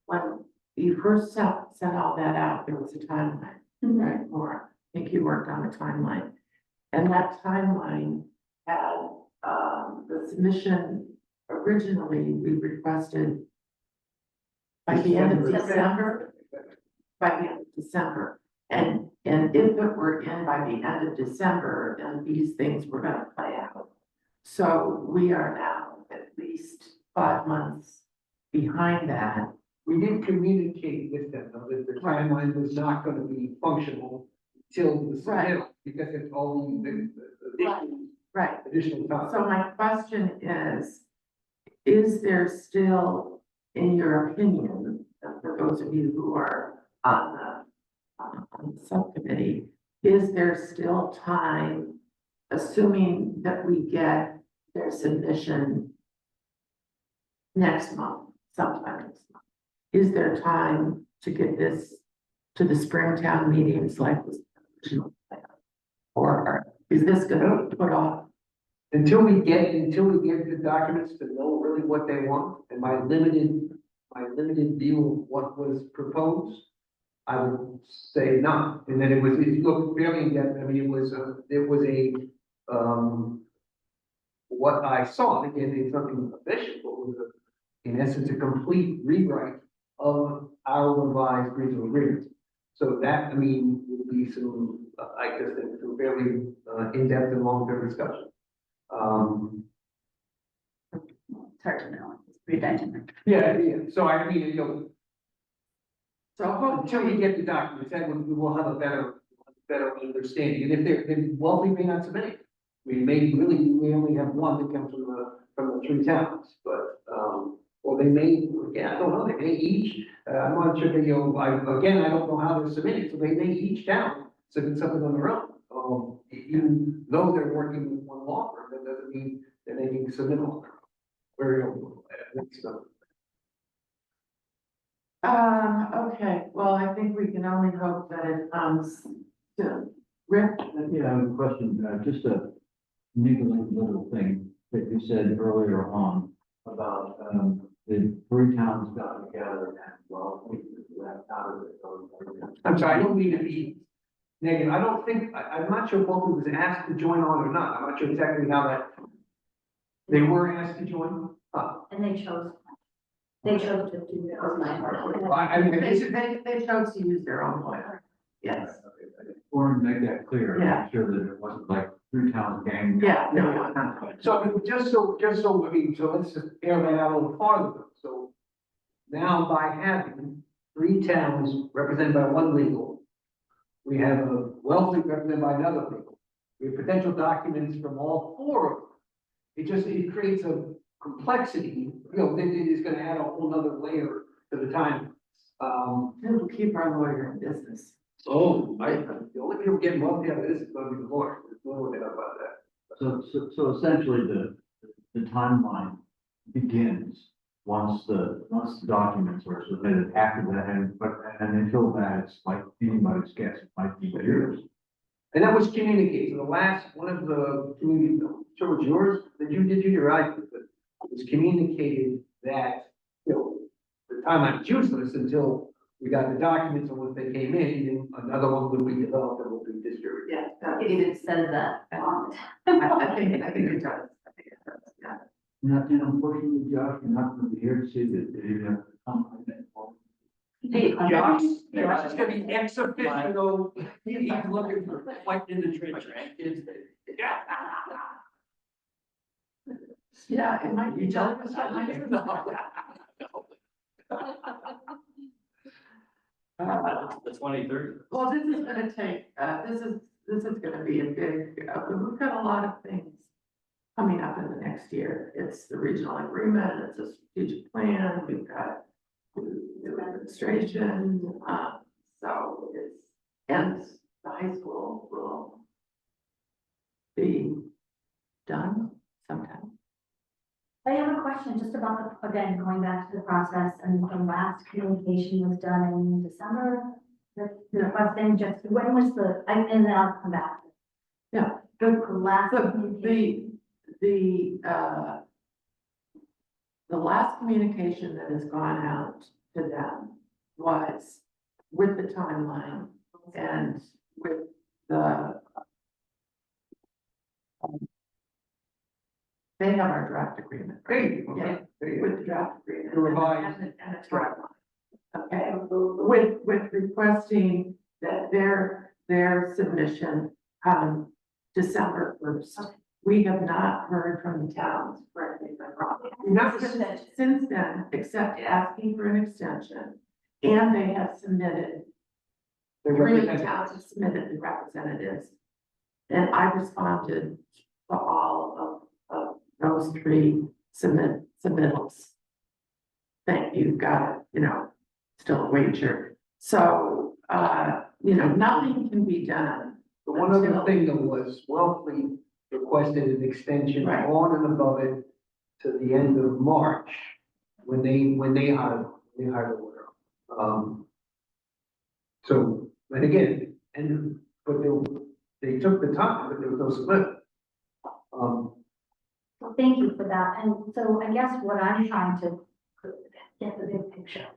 when you first sent all that out, there was a timeline, right? Or I think you worked on a timeline. And that timeline had, the submission, originally, we requested by the end of December, And if it were in by the end of December, then these things were gonna play out. So we are now at least 5 months behind that. we did communicate with them, though, that the timeline was not gonna be functional till the submittal, because it's all the Right. additional time. So my question is there still, in your opinion, for those of you who are on the subcommittee, is there still time, assuming that we get their submission next month, sometime next month? Is there time to get this to the Springtown meetings like was originally planned? Or is this gonna be put off? Until we get the documents to know really what they want, and my limited view of what was proposed, I would say no. And then it looked fairly in depth. I mean, it was what I saw, again, it's nothing official, but was in essence, a complete rewrite of our revised regional agreement. So that, I mean, would be some, I just think, some fairly in-depth and long-term discussion. It's hard to know, it's pretty dynamic. Yeah, so I mean, you know, so until we get the documents, then we will have a better understanding, and if they're wealthy, may not submit it. We only have one that comes from the 3 towns, but, or they may, I don't know, they may each, I'm not sure, they, I don't know how they're submitting, so they may each town submit something on their own. Even though they're working with one law firm, that doesn't mean that they can submit on their own. Okay, well, I think we can only hope that it comes soon. Rick? Yeah, I have a question, just a niggling little thing that you said earlier on about, the 3 towns got together and, well, we left out of it. I'm sorry, I don't mean to be negative, I'm not sure Bolton was asked to join on or not, I'm not sure exactly how that. They were asked to join? And they chose to do their own. I mean, They chose to use their own lawyer, yes. Or make that clear, Yeah. make sure that it wasn't like 3 towns gang. Yeah, no, not. So, I mean, just so, I mean, so let's just air that out a little farther. So now by having 3 towns represented by 1 legal, we have a Wellfleet represented by another legal. We have potential documents from all 4 of them. It creates a complexity, you know, that it is gonna add a whole nother layer to the time. It'll keep our lawyer in business. So the only people getting money out of this is gonna be the lawyer. There's no doubt about that. So essentially the timeline begins once the documents are submitted. After that, and until that, it's like anybody's guess, it might be years. And that was communicated, the last, one of the community, sure it was yours, that you did, you're right, but it was communicated that, you know, the timeline was useless until we got the documents, and once they came in, then another one would be developed and will be distributed. Yeah. It even says that. I think it does. Yeah. And unfortunately, Josh, you're not going to be here to see that they have to come. Josh is gonna be ex officio, he's looking for fight in the trench. Yeah, it might be telling us something. The 23rd. Well, this is gonna take, this is gonna be a big, we've got a lot of things coming up in the next year. It's the regional agreement, it's a strategic plan, we've got new administration, so it's, and the high school will be done sometime. I have a a question just about, again, going back to the process, and the last communication was done in December. The requesting just, when was and then I'll come back. Yeah. The last The, communication. the last communication that has gone out to them was with the timeline and with the they have our draft agreement. Great. Yeah, with the draft agreement. The revised And a timeline. Okay, with requesting that their submission come December 1st. We have not heard from the towns for anything wrong. Since then, except asking for an extension, and they have submitted, three of the towns have submitted the representatives. And I responded to all of those three submittals. Thank you, got it, still a wager. So, nothing can be done. The one other thing that was, Wellfleet requested an extension on and above it to the end of March, when they hired a lawyer. So, and again, but they took the time, but there was no split. Well, thank you for that. And so I guess what I'm trying to get the big picture.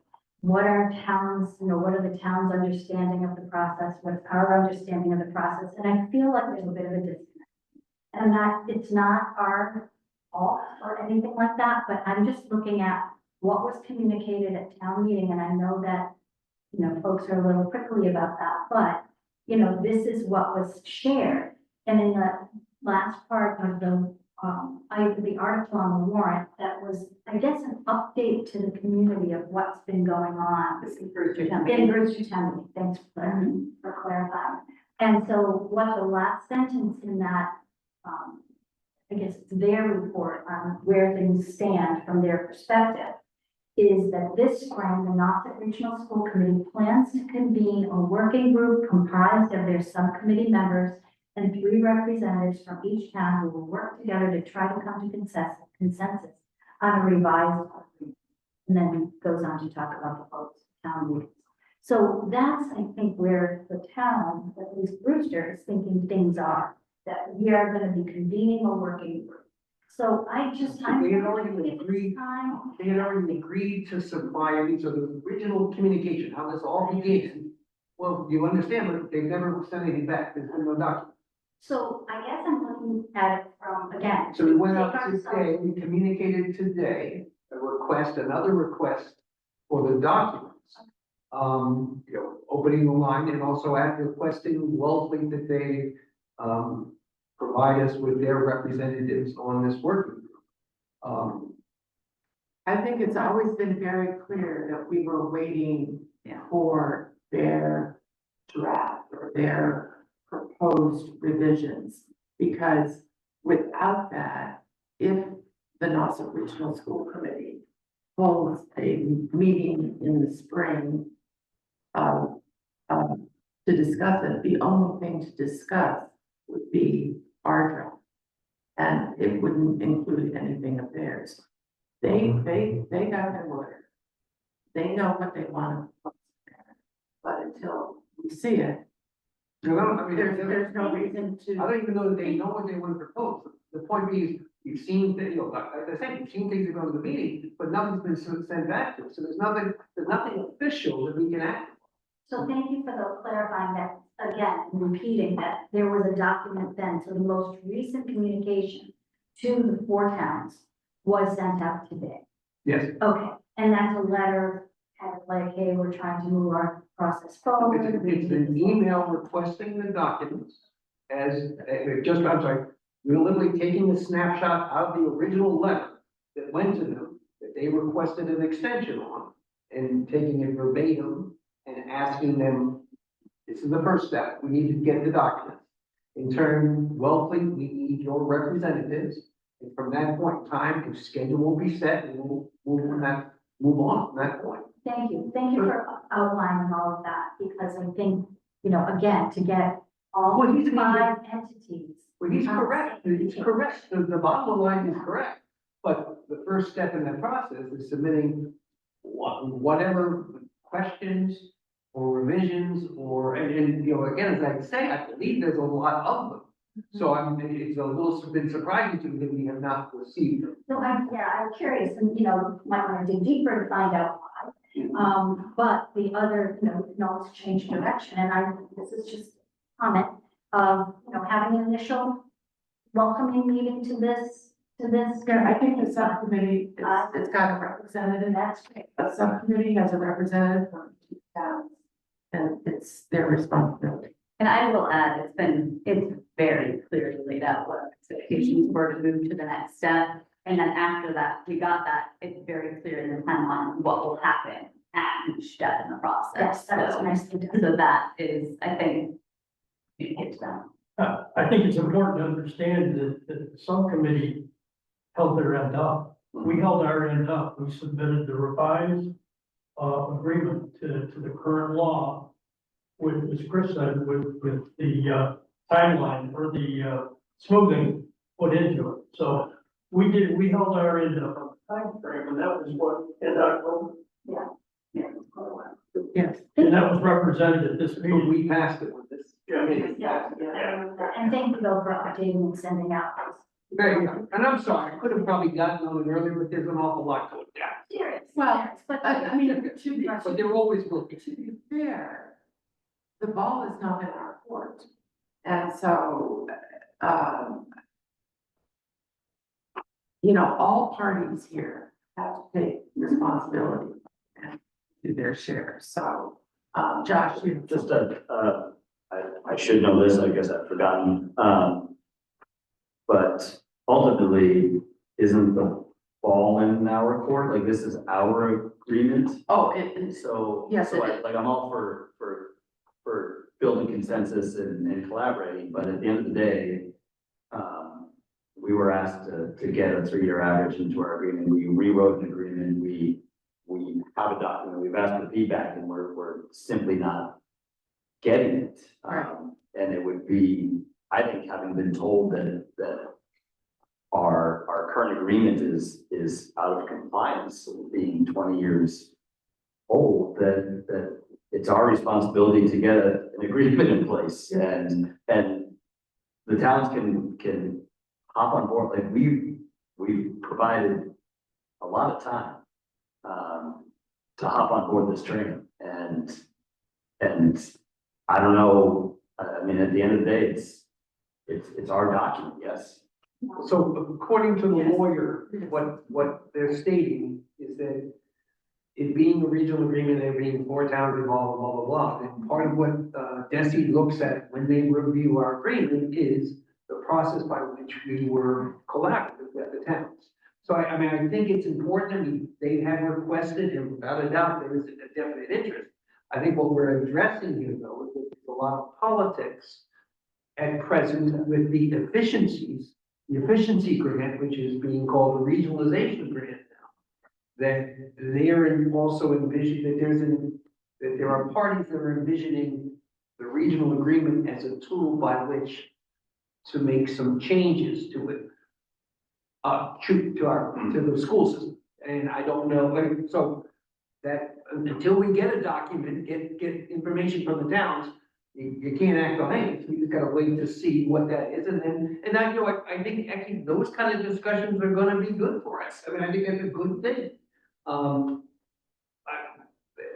What are towns, what are the town's understanding of the process? What's our understanding of the process? And I feel like there's a bit of a disconnect. And that it's not our fault or anything like that, but I'm just looking at what was communicated at town meeting. And I know that, folks are a little prickly about that, but, this is what was shared. And in the last part of the article on the warrant, that was, I guess, an update to the community of what's been going on. In Brewster County. Thanks for clarifying. And so what the last sentence in that, I guess it's their report on where things stand from their perspective, is that this spring, the Nauset Regional School Committee plans to convene a working group comprised of their subcommittee members and 3 representatives from each town who will work together to try to come to consensus on a revised agreement. And then goes on to talk about the votes, town meetings. So that's, I think, where the town, at least Brewster, is thinking things are, that we are going to be convening a working group. So They had already agreed to supply, so the original communication, how this all began. Well, you understand, but they've never sent anything back, there's been no document. So I guess I'm looking at it from, again. So we went out today, we communicated today, another request for the documents. Opening the line and also requesting Wellfleet that they, provide us with their representatives on this working group. I think it's always been very clear that we were waiting for their draft or their proposed revisions, because without that, if the Nauset Regional School Committee holds a meeting in the spring to discuss it, the only thing to discuss would be our draft, and it wouldn't include anything of theirs. They got their lawyer. They know what they want, but until we see it, there's no reason to. I don't even know that they know what they want to propose. The point being, you've seen that, like I said, you've seen things that go to the meeting, but nothing's been sent back to us. So there's nothing official that we can act. So thank you for the clarifying that, again, repeating that there was a document then. So the most recent communication to the 4 towns was sent out today. Yes. Okay, and that's a letter kind of like, hey, we're trying to move our process forward. It's an email requesting the documents we're literally taking a snapshot out of the original letter that went to them, that they requested an extension on, and taking it verbatim and asking them, this is the first step, we need to get the documents. In turn, Wellfleet, we need your representatives, and from that point in time, the schedule will be set, and we'll move on from that point. Thank you for outlining all of that, because I think, again, to get all 5 entities. Well, he's correct, the bottom line is correct. But the first step in that process is submitting whatever questions or revisions or, and, you know, again, as I say, I believe there's a lot of them. So it's a little been surprising to me that we have not received them. So I'm curious, and, you know, might want to dig deeper to find out why. But the other, you know, it's changed direction, and this is just a comment of, you know, having an initial welcoming meeting to this. Yeah, I think the subcommittee, it's got a representative, and that's great. A subcommittee has a representative from each town, and it's their responsibility. And I will add, it's very clearly laid out what expectations were to move to the next step. And then after that, we got that, it's very clear in the timeline what will happen at each step in the process. Yes, that was nicely done. So that is, I think, communicate to them. I think it's important to understand that the subcommittee held their end up. We held our end up. We submitted the revised agreement to the current law with, as Chris said, with the timeline or the smoothing put into it. So we held our end up on the time frame, and that was what, in October? Yeah. Yes. And that was represented at this meeting. We passed it with this. Yeah. And thank you though for updating and sending out those. Very good. And I'm sorry, I could have probably gotten on it earlier, but there's an awful lot to it. Serious. Well, but I mean, to be, But they're always looking. to be fair, the ball is not in our court. And so, you know, all parties here have to take responsibility and do their share. So, Josh, you Just I should know this, I guess I've forgotten. But ultimately, isn't the ball in our court? Like, this is our agreement? Oh, it is. So, Yes, so it I, is. like, I'm all for building consensus and collaborating, but at the end of the day, we were asked to get a 3-year average into our agreement. We rewrote an agreement. We have a document. We've asked for feedback, and we're simply not getting it. And it would be, I think, having been told that our current agreement is out of compliance, being 20 years old, that it's our responsibility to get an agreement in place, and the towns can hop on board. Like, we've provided a lot of time to hop on board this train, and I don't know, I mean, at the end of the day, it's our document, yes. So according to the lawyer, what they're stating is that it being a regional agreement, there being 4 towns involved, blah, blah, blah. And part of what DESI looks at when they review our agreement is the process by which we were collaborative with the towns. So I mean, I think it's important. I mean, they have requested, and without a doubt, there is a definite interest. I think what we're addressing here, though, is that there's a lot of politics at present with the efficiencies, the efficiency grant, which is being called the regionalization grant now, that they are also envisioning that there are parties that are envisioning the regional agreement as a tool by which to make some changes to it, to the school system. And I don't know, like, so that until we get a document, get information from the towns, you can't act on anything. You just gotta wait to see what that is. And I, you know, I think actually those kind of discussions are gonna be good for us. I mean, I think that's a good thing.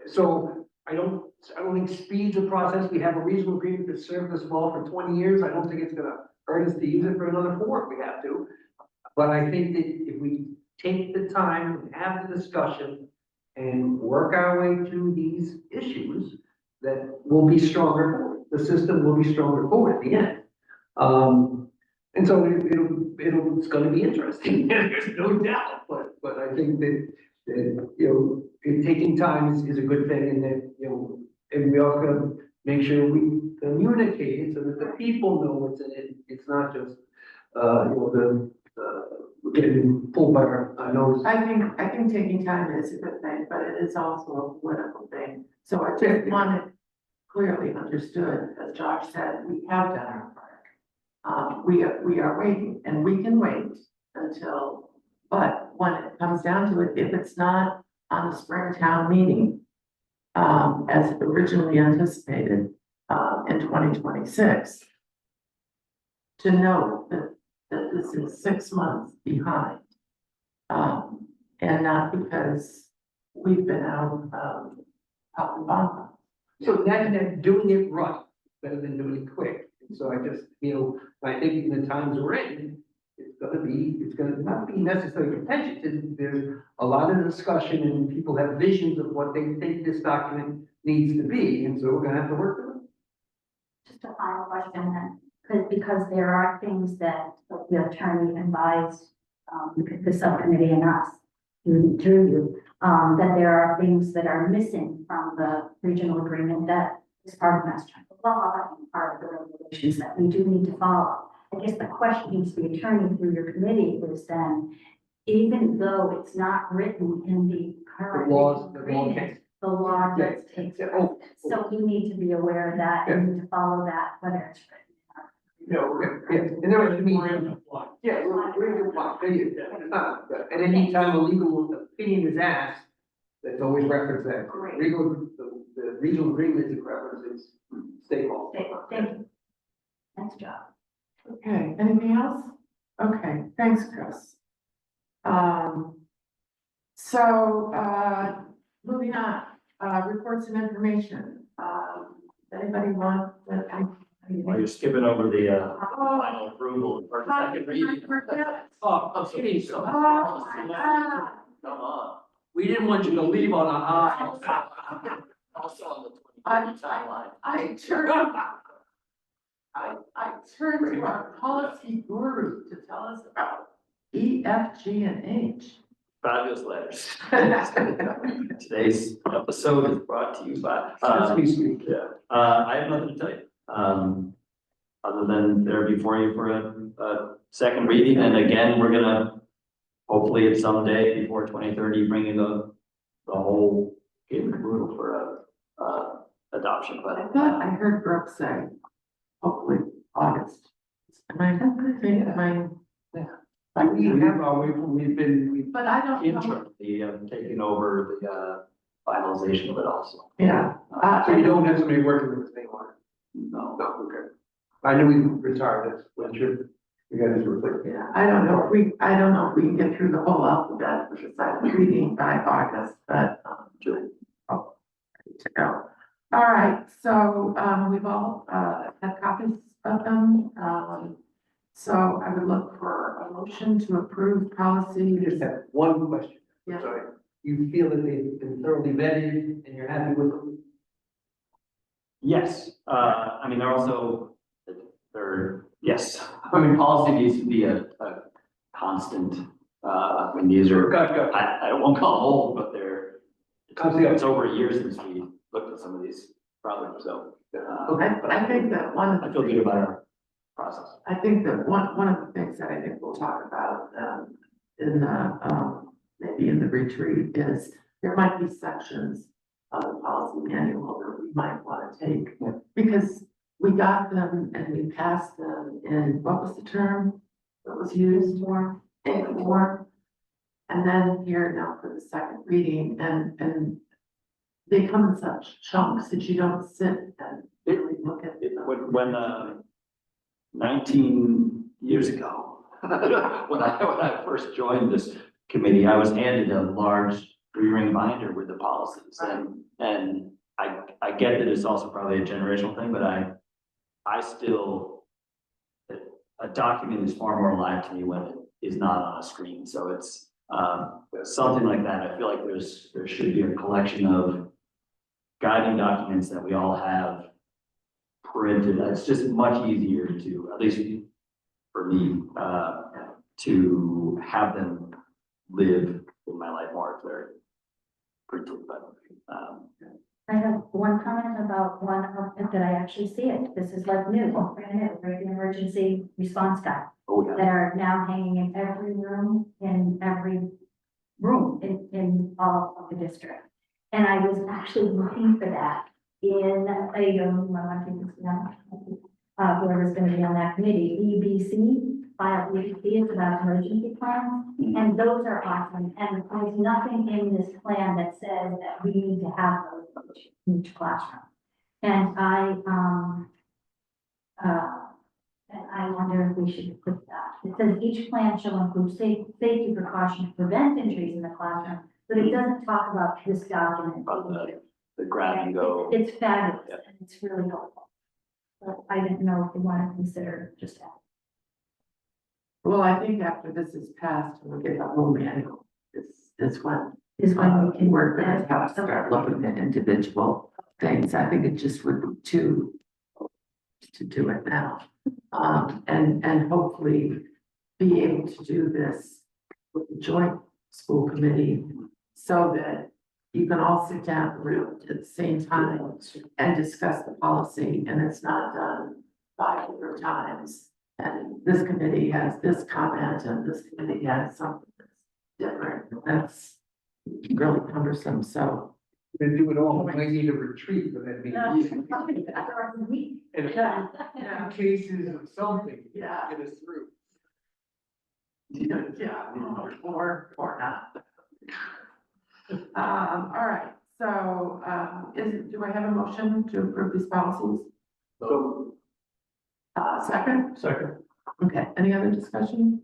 So I don't think speeds the process. We have a regional agreement that served us well for 20 years. I don't think it's gonna hurt us to use it for another 4 if we have to. But I think that if we take the time and have the discussion and work our way through these issues, that we'll be stronger for it. The system will be stronger for it at the end. And so it's gonna be interesting, there's no doubt, but I think that you know, taking time is a good thing, and that, you know, and we also gotta make sure we communicate it so that the people know what's in it. It's not just, you know, getting pulled by our nose. I think taking time is a good thing, but it is also a political thing. So I just want it clearly understood, as Josh said, we have done our part. We are waiting, and we can wait until, but when it comes down to it, if it's not on the spring town meeting, as originally anticipated, in 2026, to know that this is 6 months behind. And not because we've been out, out and about. So that doing it right, better than doing it quick. And so I just feel, I think in the times we're in, it's gonna not be necessarily contentious. There's a lot of discussion and people have visions of what they think this document needs to be, and so we're gonna have to work with it. Just a final question then, because there are things that the attorney advised, the subcommittee and us, through you, that there are things that are missing from the regional agreement that is part of Mass General law and part of the regulations that we do need to follow. I guess the question to the attorney through your committee is then, even though it's not written in the current regional agreement, the law does take precedence. So we need to be aware of that and need to follow that, whether it's written. And there was me, yeah, we're in apply. And anytime a legal opinion is asked, that's always reference that. The regional agreement is references state law. Thank you. Nice job. Okay, anything else? Okay, thanks, Chris. Moving on, reports and information. Anybody want that? Well, you're skipping over the final approval for the second reading. Oh, I'm so sorry. Oh, my God. Come on. We didn't want you to leave on a high. Also on the 20 timeline. I turned to our policy guru to tell us about E, F, G, and H. Fabulous letters. Today's episode is brought to you by. I have nothing to tell you. Other than they're before you for a second reading, and again, we're gonna hopefully at some day before 2030 bring in the whole kit and caboodle for adoption. But I thought I heard Brooke say, hopefully August. Am I? We've been. But I don't know. Taking over the finalization of it also. Yeah. So you don't have somebody working with the same one? No. Okay. I knew we retired, that's when you guys were like. Yeah, I don't know if we can get through the whole alphabet for the second reading by August, but, ready to go. All right, so, we've all, have copies of them. So I would look for a motion to approve policy. You just have one question. Yeah. Sorry. You feel that they've been thoroughly vetted and you're happy with them? Yes, I mean, yes, I mean, policy needs to be a constant, when these are, I won't call them old, but it's over a year since we looked at some of these problems, so. I think that I feel good about our process. I think that one of the things that I think we'll talk about, in the, maybe in the retreat is there might be sections of the policy manual that we might want to take. Because we got them and we passed them in, what was the term that was used? Form. And then here now for the second reading and they come in such chunks that you don't sit and really look at them. When 19 years ago, when I first joined this committee, I was handed a large 3-ring binder with the policies, and I get that it's also probably a generational thing, but I still, a document is far more alive to me when it is not on a screen. So it's something like that. I feel like there should be a collection of guiding documents that we all have printed. It's just much easier to, at least for me, to have them live in my life more if they're printed. But I have one comment about one of it that I actually see it. This is like new, brand new, right? The emergency response guide. That are now hanging in every room, in all of the district. And I was actually looking for that in whoever's gonna be on that committee, EBC. file EAPs about emergency plans, and those are awesome. And there's nothing in this plan that says that we need to have those in each classroom. And I wonder if we should put that. It says each plan shall include safety precautions to prevent injuries in the classroom, but it doesn't talk about this document. The grab and go. It's fabulous, and it's really helpful. But I didn't know if we want to consider just that. Well, I think after this is passed, we'll get the whole manual. This one. Is when we can. We're gonna have to start looking at individual things. I think it just would be too to do it now. And hopefully be able to do this with the joint school committee so that you can all sit down around at the same time and discuss the policy, and it's not done 5 different times. And this committee has this comment and this committee has something that's different. That's really cumbersome, so. To do it all, we might need a retreat for that meeting. And in cases of something, Yeah. get us through. Yeah, or not. All right, so, do I have a motion to approve these policies? So. Second? Second. Okay, any other discussion?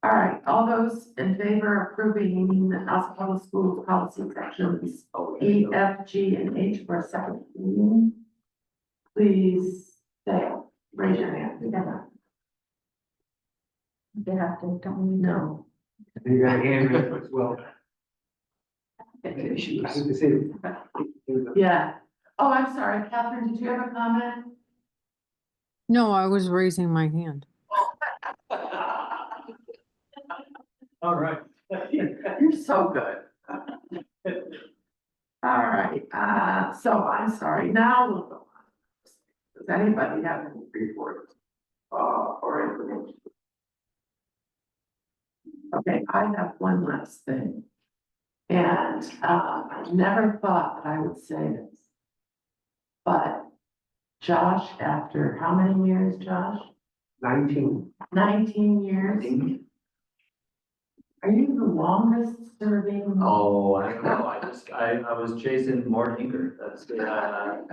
All right, all those in favor of approving the Nassau Public Schools policy sections E, F, G, and H for a second reading, please say, raise your hand. They have to, don't we? No. You got a hand raised as well. Yeah. Oh, I'm sorry, Catherine, did you have a comment? No, I was raising my hand. All right. You're so good. All right, so I'm sorry, now we'll go on. Does anybody have any reports, or information? Okay, I have one last thing. And, I never thought that I would say this. But Josh, after how many years, Josh? 19. 19 years? Are you the longest serving? Oh, I don't know, I was chasing Mort Hinker, that's the,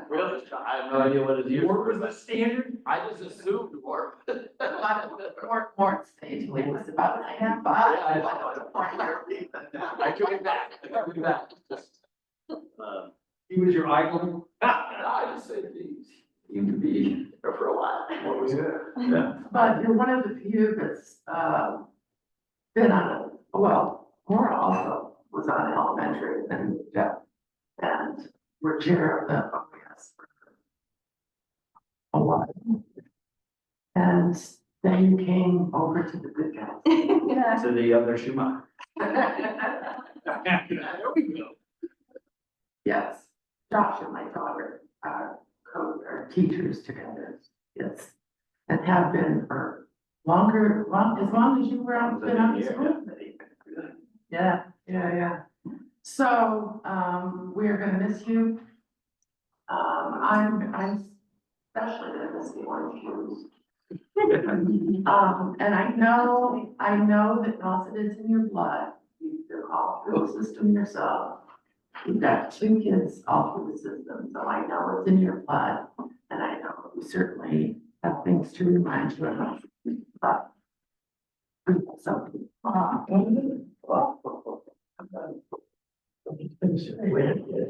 really, I have no idea what his years What were. was the standard? I just assumed Mort. Mort's age was about 95. I took it back, just, He was your idol? I just said he seemed to be there for a while. What was it? Yeah. But you're one of the few that's, been on, Maura also was on elementary and Jeff. And we're chair of the OES for a while. And then you came over to the good guys. To the other Schumacher. There we go. Yes, Josh and my daughter are teachers together, yes, and have been for as long as you were out, been out of school. Yeah. So, we're gonna miss you. I'm especially gonna miss the orange shoes. And I know that Nauset is in your blood. You've been all through the system yourself. You've got 2 kids all through the system, so I know it's in your blood. And I know you certainly have things to remind you of. But so,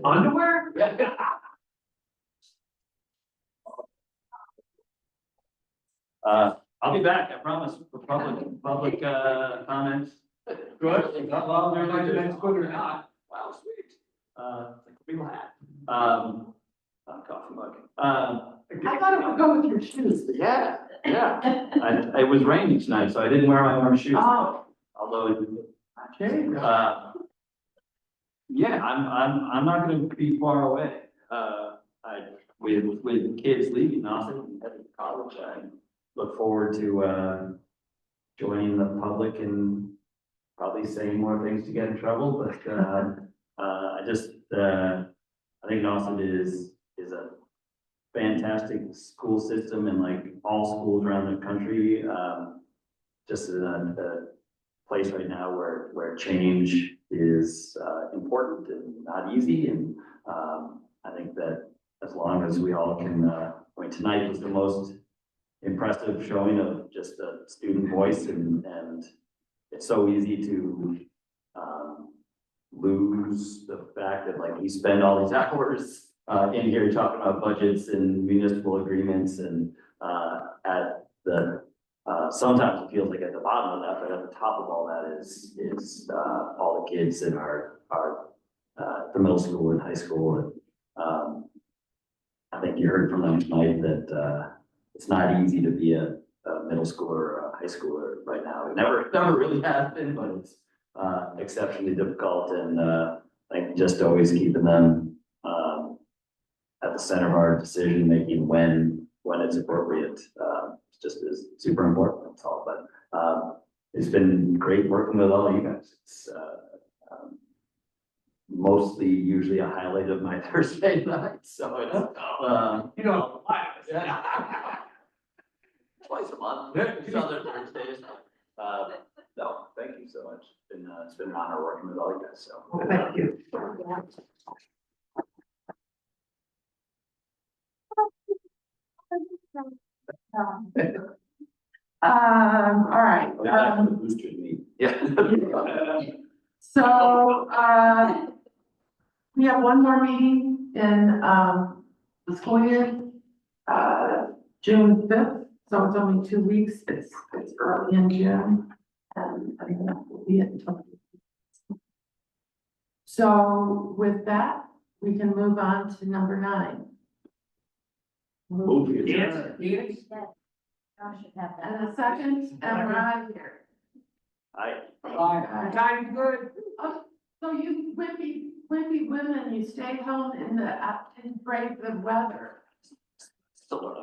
Underwear? I'll be back, I promise, for public comments. Good. Well, they're like the next good or not. Wow, sweet. Like a real hat. Coffee mug. I thought it would go with your shoes. Yeah. It was raining tonight, so I didn't wear my orange shoes. Oh. Although, There you go. yeah, I'm not gonna be far away. With kids leaving Nauset and heading to college, I look forward to, joining the public and probably saying more things to get in trouble, but, I think Nauset is a fantastic school system, and like all schools around the country, just in a place right now where change is important and not easy. And I think that as long as we all can, I mean, tonight was the most impressive showing of just a student voice, and it's so easy to lose the fact that like we spend all these hours in here talking about budgets and municipal agreements, and at the sometimes it feels like at the bottom of that, but at the top of all that is all the kids in our the middle school and high school. And I think you heard from them tonight that it's not easy to be a middle schooler or a high schooler right now. It never really has been, but it's exceptionally difficult. And I think just always keeping them at the center of our decision making when it's appropriate just is super important. That's all. But it's been great working with all of you guys. It's mostly usually a highlight of my Thursday night. So it's You know, twice a month, other Thursdays. No, thank you so much. It's been an honor working with all you guys, so. Well, thank you. All right. Boosters meet. Yeah. So, we have one more meeting in, the school year, June 5th, so it's only 2 weeks, it's early in June, and I think that will be it until. So with that, we can move on to number 9. Move to Yes, adjourn. yes. And the second, and we're out of here. Time good. Oh, so you wimpy women, you stay home in the, and brave the weather. Still